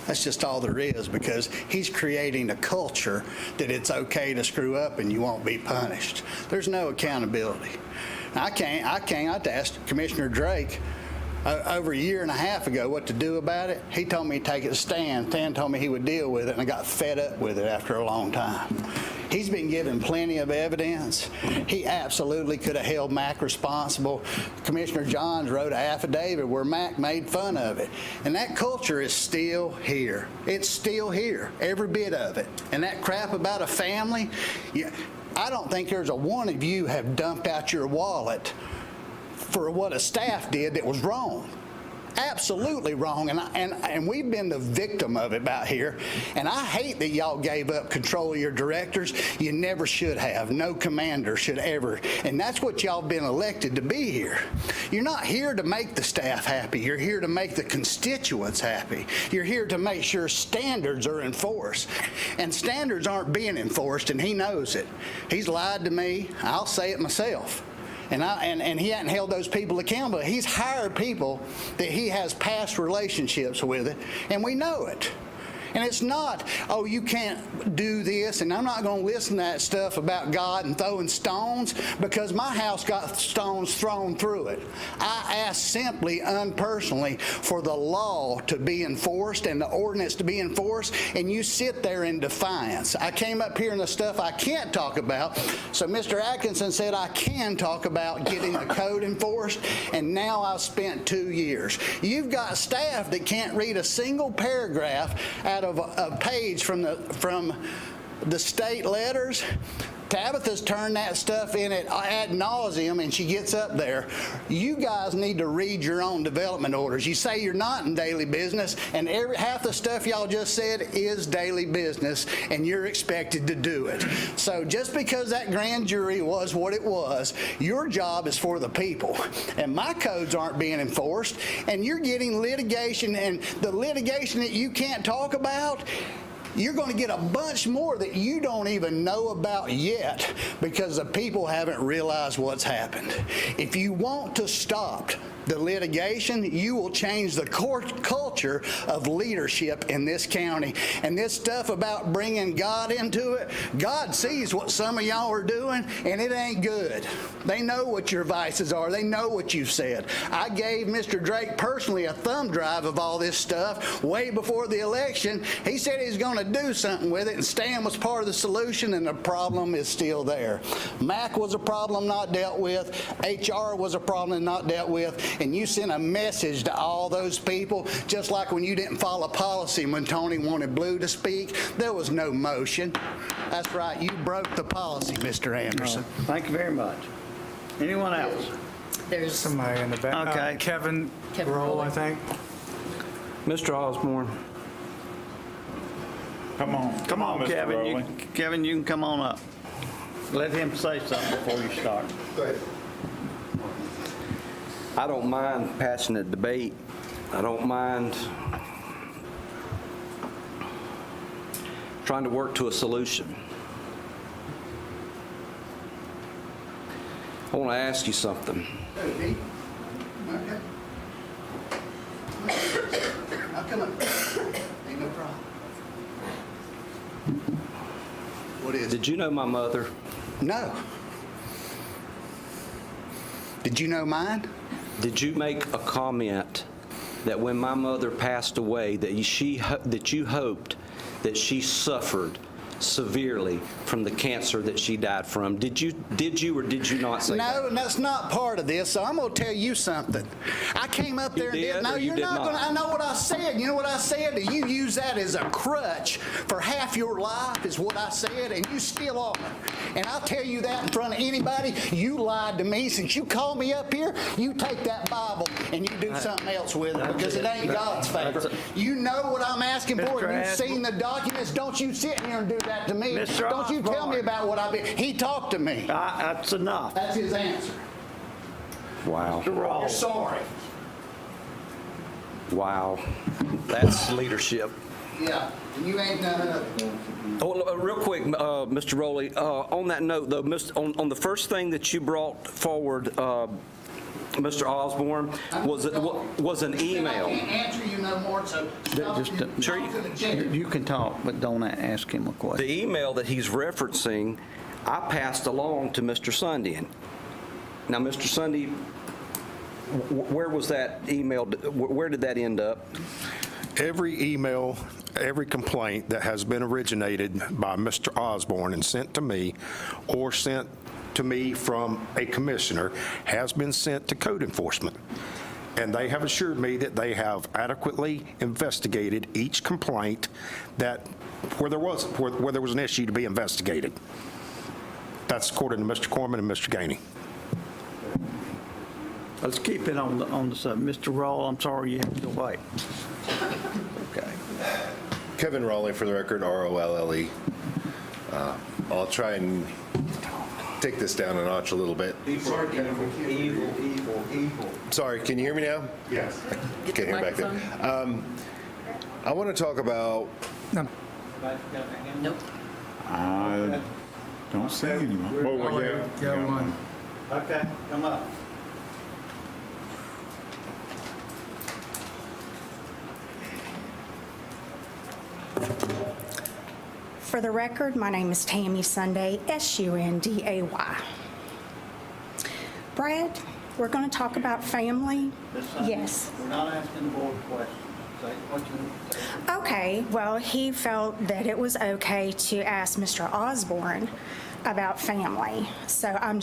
[SPEAKER 10] That's just all there is, because he's creating a culture that it's okay to screw up and you won't be punished. There's no accountability. I had to ask Commissioner Drake over a year and a half ago what to do about it. He told me to take it to Stan. Stan told me he would deal with it, and I got fed up with it after a long time. He's been given plenty of evidence. He absolutely could have held Mac responsible. Commissioner Johns wrote an affidavit where Mac made fun of it. And that culture is still here. It's still here, every bit of it. And that crap about a family, I don't think there's a one of you have dumped out your wallet for what a staff did that was wrong. Absolutely wrong, and we've been the victim of it about here, and I hate that y'all gave up control of your directors. You never should have. No commander should ever, and that's what y'all been elected to be here. You're not here to make the staff happy. You're here to make the constituents happy. You're here to make sure standards are enforced, and standards aren't being enforced, and he knows it. He's lied to me. I'll say it myself. And he hadn't held those people accountable. He's hired people that he has past relationships with it, and we know it. And it's not, oh, you can't do this, and I'm not going to listen to that stuff about God and throwing stones, because my house got stones thrown through it. I asked simply, unpersonally, for the law to be enforced and the ordinance to be enforced, and you sit there in defiance. I came up here and the stuff I can't talk about, so Mr. Atkinson said I can talk about getting the code enforced, and now I've spent 2 years. You've got staff that can't read a single paragraph out of a page from the state letters. Tabitha's turned that stuff in at ad nauseum, and she gets up there. You guys need to read your own development orders. You say you're not in daily business, and half the stuff y'all just said is daily business, and you're expected to do it. So just because that grand jury was what it was, your job is for the people. And my codes aren't being enforced, and you're getting litigation, and the litigation that you can't talk about, you're going to get a bunch more that you don't even know about yet, because the people haven't realized what's happened. If you want to stop the litigation, you will change the culture of leadership in this county. And this stuff about bringing God into it, God sees what some of y'all are doing, and it ain't good. They know what your vices are. They know what you've said. I gave Mr. Drake personally a thumb drive of all this stuff way before the election. He said he's going to do something with it, and Stan was part of the solution, and the problem is still there. MAC was a problem not dealt with. HR was a problem not dealt with. And you sent a message to all those people, just like when you didn't follow policy when Tony wanted Blue to speak. There was no motion. That's right. You broke the policy, Mr. Anderson.
[SPEAKER 6] Thank you very much. Anyone else?
[SPEAKER 2] There's
[SPEAKER 11] Somebody in the back.
[SPEAKER 6] Okay.
[SPEAKER 11] Kevin
[SPEAKER 2] Kevin
[SPEAKER 11] Roll,
[SPEAKER 2] Roll.
[SPEAKER 11] I think.
[SPEAKER 4] Mr. Osborne.
[SPEAKER 7] Come on.
[SPEAKER 6] Come on,
[SPEAKER 7] Mr.
[SPEAKER 6] Kevin.
[SPEAKER 7] Rowley.
[SPEAKER 6] Kevin, you can come on up. Let him say something before you start.
[SPEAKER 4] I don't mind passionate debate. I don't mind trying to work to a solution. I want to ask you something.
[SPEAKER 10] Okay. I'll come up. Ain't no problem. What is it?
[SPEAKER 4] Did you know my mother?
[SPEAKER 10] No. Did you know mine?
[SPEAKER 4] Did you make a comment that when my mother passed away, that you hoped that she suffered severely from the cancer that she died from? Did you or did you not say that?
[SPEAKER 10] No, and that's not part of this, so I'm going to tell you something. I came up there and
[SPEAKER 4] did,
[SPEAKER 10] No,
[SPEAKER 4] or you
[SPEAKER 10] you're
[SPEAKER 4] did
[SPEAKER 10] not
[SPEAKER 4] not?
[SPEAKER 10] going to. I know what I said. You know what I said? You use that as a crutch for half your life is what I said, and you still are. And I'll tell you that in front of anybody. You lied to me. Since you called me up here, you take that Bible and you do something else with it, because it ain't God's favor. You know what I'm asking for,
[SPEAKER 6] Mr.
[SPEAKER 10] and you've
[SPEAKER 6] Astor.
[SPEAKER 10] seen the documents. Don't you sit here and do that to me.
[SPEAKER 6] Mr.
[SPEAKER 10] Don't you tell me
[SPEAKER 6] Osborne.
[SPEAKER 10] about what I've been. He talked to me.
[SPEAKER 6] That's enough.
[SPEAKER 10] That's his answer.
[SPEAKER 4] Wow.
[SPEAKER 10] You're sorry.
[SPEAKER 4] Wow. That's leadership.
[SPEAKER 10] Yeah, and you ain't none of it.
[SPEAKER 4] Oh, real quick, Mr. Rowley, on that note, though, on the first thing that you brought forward, Mr. Osborne, was an email.
[SPEAKER 10] I can't answer you no more, so stop.
[SPEAKER 4] Sure
[SPEAKER 6] You can talk, but don't ask him a question.
[SPEAKER 4] The email that he's referencing, I passed along to Mr. Sunday. Now, Mr. Sunday, where was that email? Where did that end up?
[SPEAKER 12] Every email, every complaint that has been originated by Mr. Osborne and sent to me or sent to me from a commissioner has been sent to code enforcement. And they have assured me that they have adequately investigated each complaint where there was an issue to be investigated. That's according to Mr. Corman and Mr. Gainey.
[SPEAKER 6] Let's keep it on the subject. Mr. Roll, I'm sorry you have to wait.
[SPEAKER 13] Okay. Kevin Rowley, for the record, R-O-L-L-E. I'll try and take this down a notch a little bit.
[SPEAKER 4] Evil.
[SPEAKER 13] Sorry, can you hear me now?
[SPEAKER 7] Yes.
[SPEAKER 13] Can't hear back there. I want to talk about,
[SPEAKER 2] Nope.
[SPEAKER 7] I don't see anyone. Oh, yeah.
[SPEAKER 11] Got one.
[SPEAKER 6] Okay, come up.
[SPEAKER 11] For the record, my name is Tammy Sunday, S-U-N-D-A-Y. Brad, we're going to talk about family. Yes.
[SPEAKER 6] We're not asking the board questions. Say what you say.
[SPEAKER 11] Okay, well, he felt that it was okay to ask Mr. Osborne about family. So I'm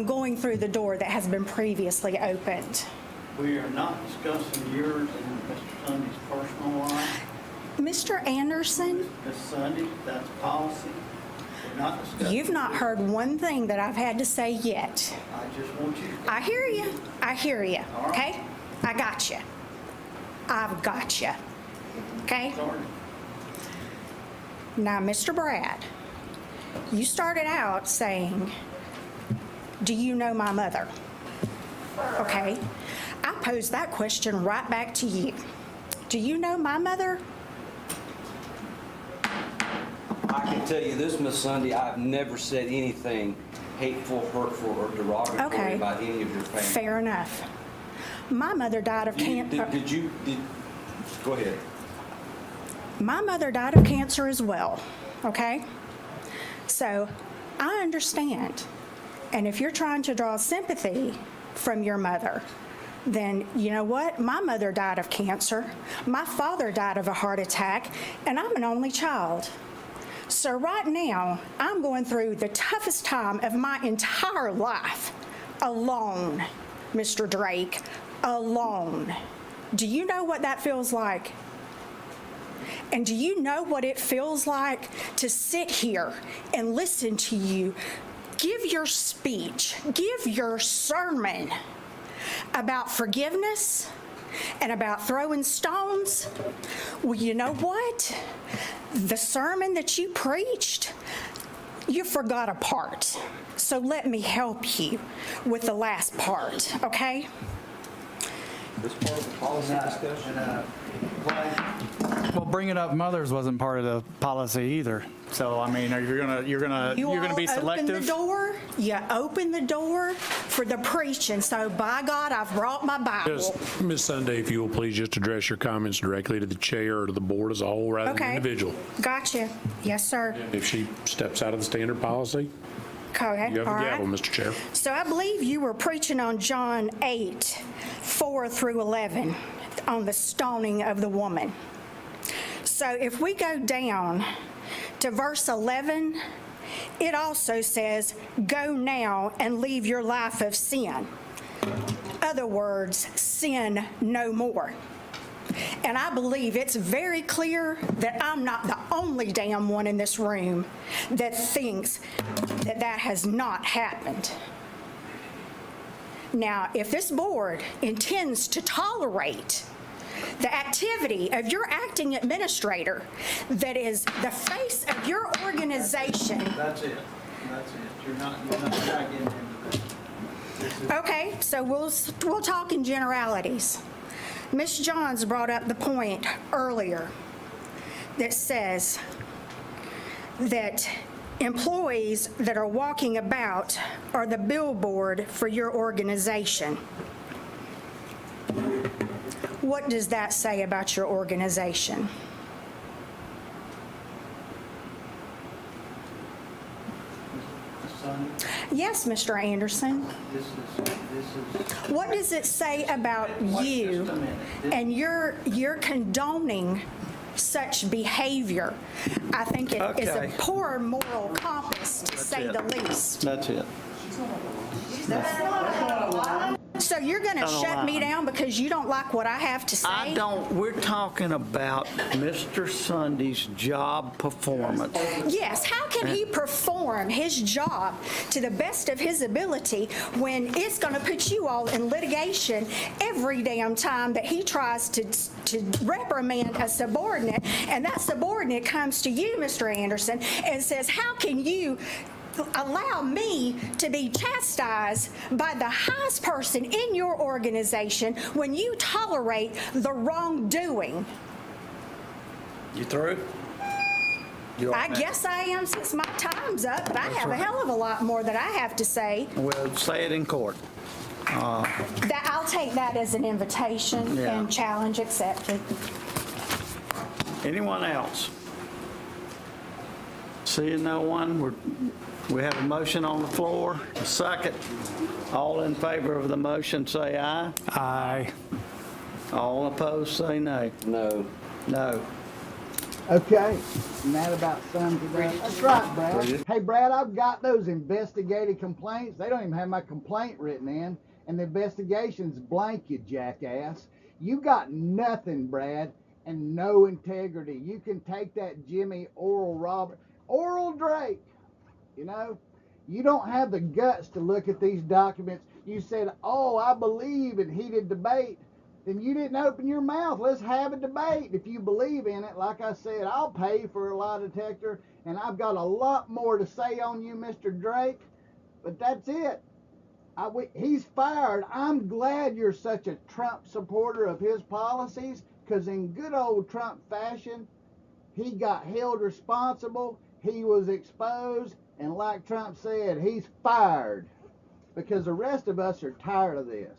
[SPEAKER 11] going through the door that has been previously opened.
[SPEAKER 6] We are not discussing yours and Mr. Sunday's personal life.
[SPEAKER 11] Mr. Anderson,
[SPEAKER 6] Ms. Sunday, that's policy. We're not discussing.
[SPEAKER 11] you've not heard one thing that I've had to say yet.
[SPEAKER 6] I just want you to.
[SPEAKER 11] I hear you. I hear you.
[SPEAKER 6] All right.
[SPEAKER 11] Okay? I got you. I've got you. Okay?
[SPEAKER 6] Sorry.
[SPEAKER 11] Now, Mr. Brad, you started out saying, do you know my mother? Okay? I posed that question right back to you. Do you know my mother?
[SPEAKER 4] I can tell you this, Miss Sunday, I've never said anything hateful, hurtful, or derogatory
[SPEAKER 11] Okay.
[SPEAKER 4] about any of your family.
[SPEAKER 11] Fair enough. My mother died of cancer.
[SPEAKER 4] Go ahead.
[SPEAKER 11] My mother died of cancer as well, okay? So I understand. And if you're trying to draw sympathy from your mother, then you know what? My mother died of cancer. My father died of a heart attack, and I'm an only child. So right now, I'm going through the toughest time of my entire life alone, Mr. Drake, alone. Do you know what that feels like? And do you know what it feels like to sit here and listen to you give your speech, give your sermon about forgiveness and about throwing stones? Well, you know what? The sermon that you preached, you forgot a part. So let me help you with the last part, okay?
[SPEAKER 4] This part of the policy discussion?
[SPEAKER 5] Well, bringing up mothers wasn't part of the policy either. So, I mean, you're gonna be selective?
[SPEAKER 11] You open the door for the preaching. So by God, I've brought my Bible.
[SPEAKER 8] Ms. Sunday, if you will please just address your comments directly to the chair or to the board as a whole rather than
[SPEAKER 11] Okay.
[SPEAKER 8] individual.
[SPEAKER 11] Gotcha. Yes, sir.
[SPEAKER 8] If she steps out of the standard policy,
[SPEAKER 11] Okay,
[SPEAKER 8] you have
[SPEAKER 11] all
[SPEAKER 8] the
[SPEAKER 11] right.
[SPEAKER 8] gavel, Mr. Chair.
[SPEAKER 11] So I believe you were preaching on John 8, 4 through 11, on the stoning of the woman. So if we go down to verse 11, it also says, go now and leave your life of sin. Other words, sin no more. And I believe it's very clear that I'm not the only damn one in this room that thinks that that has not happened. Now, if this board intends to tolerate the activity of your acting administrator that is the face of your organization.
[SPEAKER 6] That's it. You're not getting into that.
[SPEAKER 11] Okay, so we'll talk in generalities. Ms. Johns brought up the point earlier that says that employees that are walking about are the billboard for your organization. What does that say about your organization?
[SPEAKER 6] Sunday,
[SPEAKER 11] Yes, Mr. Anderson.
[SPEAKER 6] this is.
[SPEAKER 11] What does it say about you
[SPEAKER 6] Just a minute.
[SPEAKER 11] and you're condoning such behavior? I think it is a
[SPEAKER 6] Okay.
[SPEAKER 11] poor moral compass, to say the least.
[SPEAKER 6] That's it.
[SPEAKER 11] So you're going to
[SPEAKER 6] Out of
[SPEAKER 11] shut me
[SPEAKER 6] line.
[SPEAKER 11] down because you don't like what I have to say?
[SPEAKER 6] We're talking about Mr. Sunday's job performance.
[SPEAKER 11] Yes, how can he perform his job to the best of his ability when it's going to put you all in litigation every damn time that he tries to reprimand a subordinate, and that subordinate comes to you, Mr. Anderson, and says, how can you allow me to be chastised by the highest person in your organization when you tolerate the wrongdoing?
[SPEAKER 6] You through?
[SPEAKER 11] I guess I am, since my time's up, but I have a hell of a lot more that I have to say.
[SPEAKER 6] We'll say it in court.
[SPEAKER 11] That I'll take that as an invitation
[SPEAKER 6] Yeah.
[SPEAKER 11] and challenge accepted.
[SPEAKER 6] Anyone else? Seeing no one, we have a motion on the floor, a second. All in favor of the motion, say aye.
[SPEAKER 5] Aye.
[SPEAKER 6] All opposed, say nay.
[SPEAKER 4] No.
[SPEAKER 6] No.
[SPEAKER 1] Okay, and that about sums it up. That's right, Brad. Hey, Brad, I've got those investigative complaints. They don't even have my complaint written in, and the investigation's blank, you jackass. You got nothing, Brad, and no integrity. You can take that Jimmy Oral Drake, you know? You don't have the guts to look at these documents. You said, oh, I believe in heated debate. Then you didn't open your mouth. Let's have a debate. If you believe in it, like I said, I'll pay for a lie detector, and I've got a lot more to say on you, Mr. Drake, but that's it. He's fired. I'm glad you're such a Trump supporter of his policies, because in good old Trump fashion, he got held responsible, he was exposed, and like Trump said, he's fired, because the rest of us are tired of this.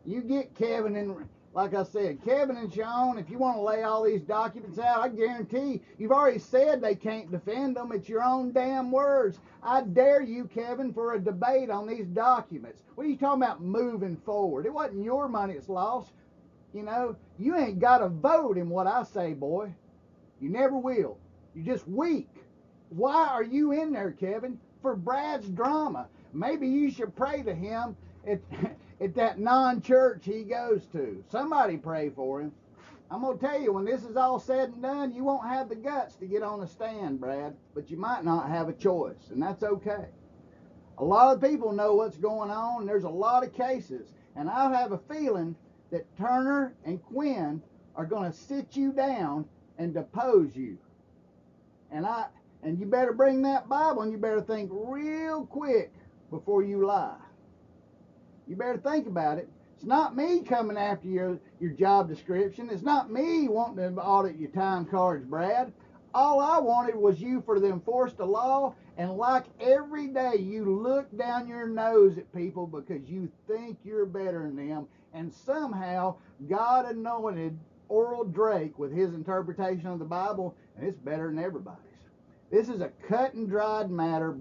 [SPEAKER 1] You get Kevin and, like I said, Kevin and Sean, if you want to lay all these documents out, I guarantee you've already said they can't defend them. It's your own damn words. I dare you, Kevin, for a debate on these documents. What are you talking about moving forward? It wasn't your money that's lost. You know, you ain't got a vote in what I say, boy. You never will. You're just weak. Why are you in there, Kevin? For Brad's drama. Maybe you should pray to him at that non-church he goes to. Somebody pray for him. I'm going to tell you, when this is all said and done, you won't have the guts to get on the stand, Brad, but you might not have a choice, and that's okay. A lot of people know what's going on, and there's a lot of cases, and I have a feeling that Turner and Quinn are going to sit you down and depose you. And you better bring that Bible, and you better think real quick before you lie. You better think about it. It's not me coming after your job description. It's not me wanting to audit your time cards, Brad. All I wanted was you for to enforce the law, and like every day you look down your nose at people because you think you're better than them, and somehow God anointed Oral Drake with his interpretation of the Bible, and it's better than everybody's. This is a cut and dried matter.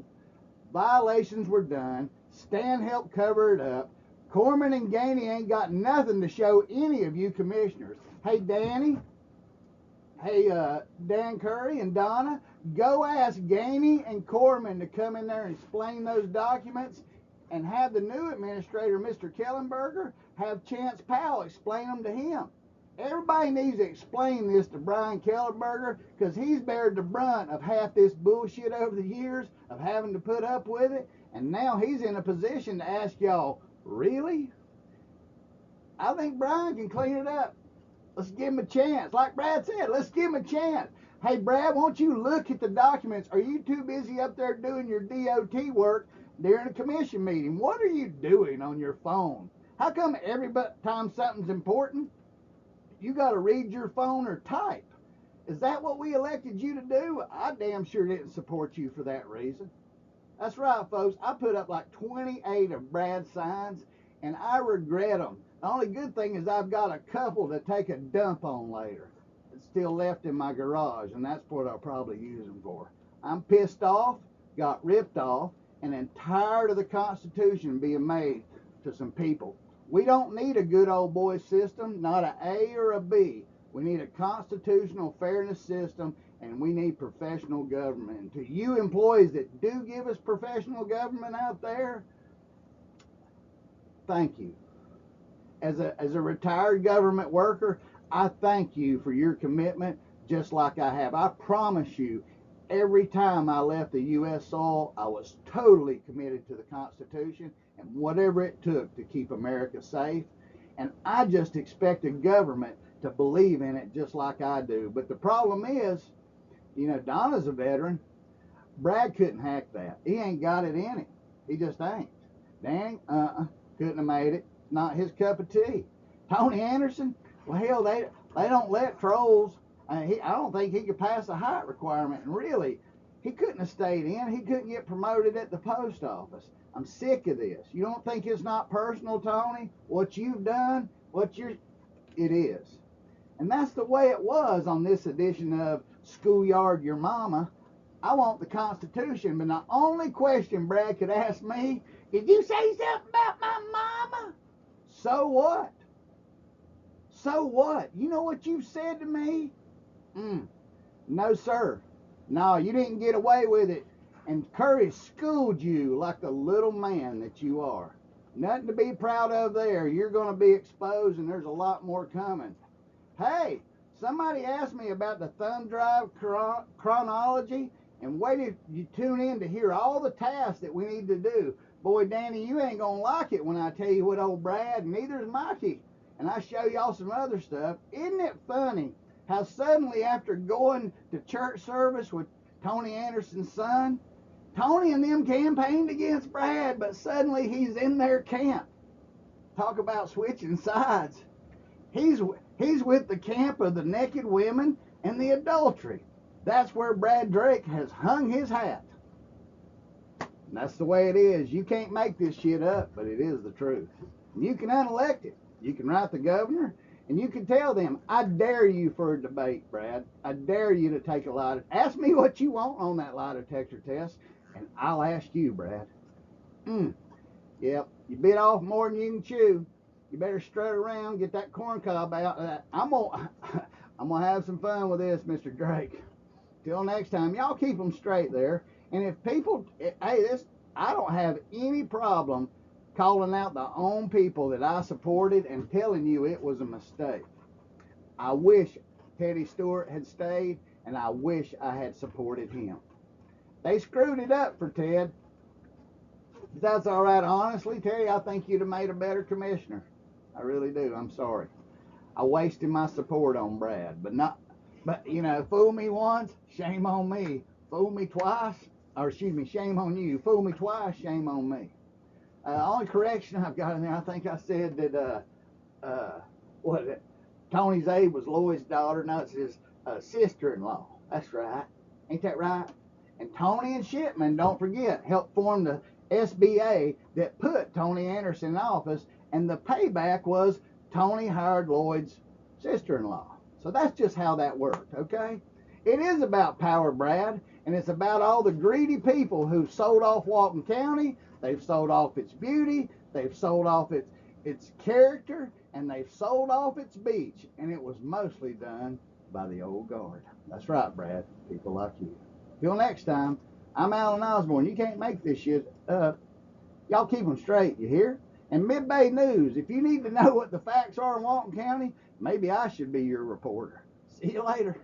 [SPEAKER 1] Violations were done. Stan helped cover it up. Corman and Gainey ain't got nothing to show any of you commissioners. Hey, Danny. Hey, Dan Curry and Donna. Go ask Gainey and Corman to come in there and explain those documents, and have the new administrator, Mr. Kellenberger, have Chance Powell explain them to him. Everybody needs to explain this to Brian Kellenberger, because he's bared the brunt of half this bullshit over the years of having to put up with it. And now he's in a position to ask y'all, really? I think Brian can clean it up. Let's give him a chance. Like Brad said, let's give him a chance. Hey, Brad, won't you look at the documents? Are you too busy up there doing your DOT work during a commission meeting? What are you doing on your phone? How come every time something's important, you got to read your phone or type? Is that what we elected you to do? I damn sure didn't support you for that reason. That's right, folks. I put up like 28 of Brad's signs, and I regret them. The only good thing is I've got a couple to take a dump on later. It's still left in my garage, and that's what I'll probably use them for. I'm pissed off, got ripped off, and I'm tired of the Constitution being made to some people. We don't need a good old boy system, not an A or a B. We need a constitutional fairness system, and we need professional government. And to you employees that do give us professional government out there, thank you. As a retired government worker, I thank you for your commitment, just like I have. I promise you, every time I left the U.S. soil, I was totally committed to the Constitution and whatever it took to keep America safe. And I just expect the government to believe in it just like I do. But the problem is, you know, Donna's a veteran. Brad couldn't hack that. He ain't got it in him. He just ain't. Danny, couldn't have made it. Not his cup of tea. Tony Anderson, well, hell, they don't let trolls. I don't think he could pass the height requirement. And really, he couldn't have stayed in. He couldn't get promoted at the post office. I'm sick of this. You don't think it's not personal, Tony? What you've done, it is. And that's the way it was on this edition of Schoolyard Yer Mama. I want the Constitution, but the only question Brad could ask me, did you say something about my mama? So what? So what? You know what you said to me? No, sir. No, you didn't get away with it. And Curry schooled you like the little man that you are. Nothing to be proud of there. You're going to be exposed, and there's a lot more coming. Hey, somebody asked me about the thumb drive chronology, and wait till you tune in to hear all the tasks that we need to do. Boy, Danny, you ain't going to like it when I tell you what old Brad, and neither is Mikey, and I show y'all some other stuff. Isn't it funny how suddenly after going to church service with Tony Anderson's son, Tony and them campaigned against Brad, but suddenly he's in their camp. Talk about switching sides. He's with the camp of the naked women and the adultery. That's where Brad Drake has hung his hat. And that's the way it is. You can't make this shit up, but it is the truth. You can unelect it. You can write the governor, and you can tell them, I dare you for a debate, Brad. I dare you to take a lie. Ask me what you want on that lie detector test, and I'll ask you, Brad. Yep, you bit off more than you can chew. You better strut around, get that corn cob out. I'm gonna have some fun with this, Mr. Drake. Till next time, y'all keep them straight there. And if people, I don't have any problem calling out the own people that I supported and telling you it was a mistake. I wish Teddy Stewart had stayed, and I wish I had supported him. They screwed it up for Ted. If that's all right, honestly, Teddy, I think you'd have made a better commissioner. I really do. I'm sorry. I wasted my support on Brad, but you know, fool me once, shame on me. Fool me twice, or excuse me, shame on you. Fool me twice, shame on me. Only correction I've got in there, I think I said that Tony's aide was Lloyd's daughter. No, it's his sister-in-law. That's right. Ain't that right? And Tony and Shipman, don't forget, helped form the SBA that put Tony Anderson in office, and the payback was Tony hired Lloyd's sister-in-law. So that's just how that worked, okay? It is about power, Brad, and it's about all the greedy people who've sold off Walton County. They've sold off its beauty, they've sold off its character, and they've sold off its beach, and it was mostly done by the old guard. That's right, Brad, people like you. Till next time, I'm Alan Osborne. You can't make this shit up. Y'all keep them straight, you hear? And Mid-Bay News, if you need to know what the facts are in Walton County, maybe I should be your reporter. See you later.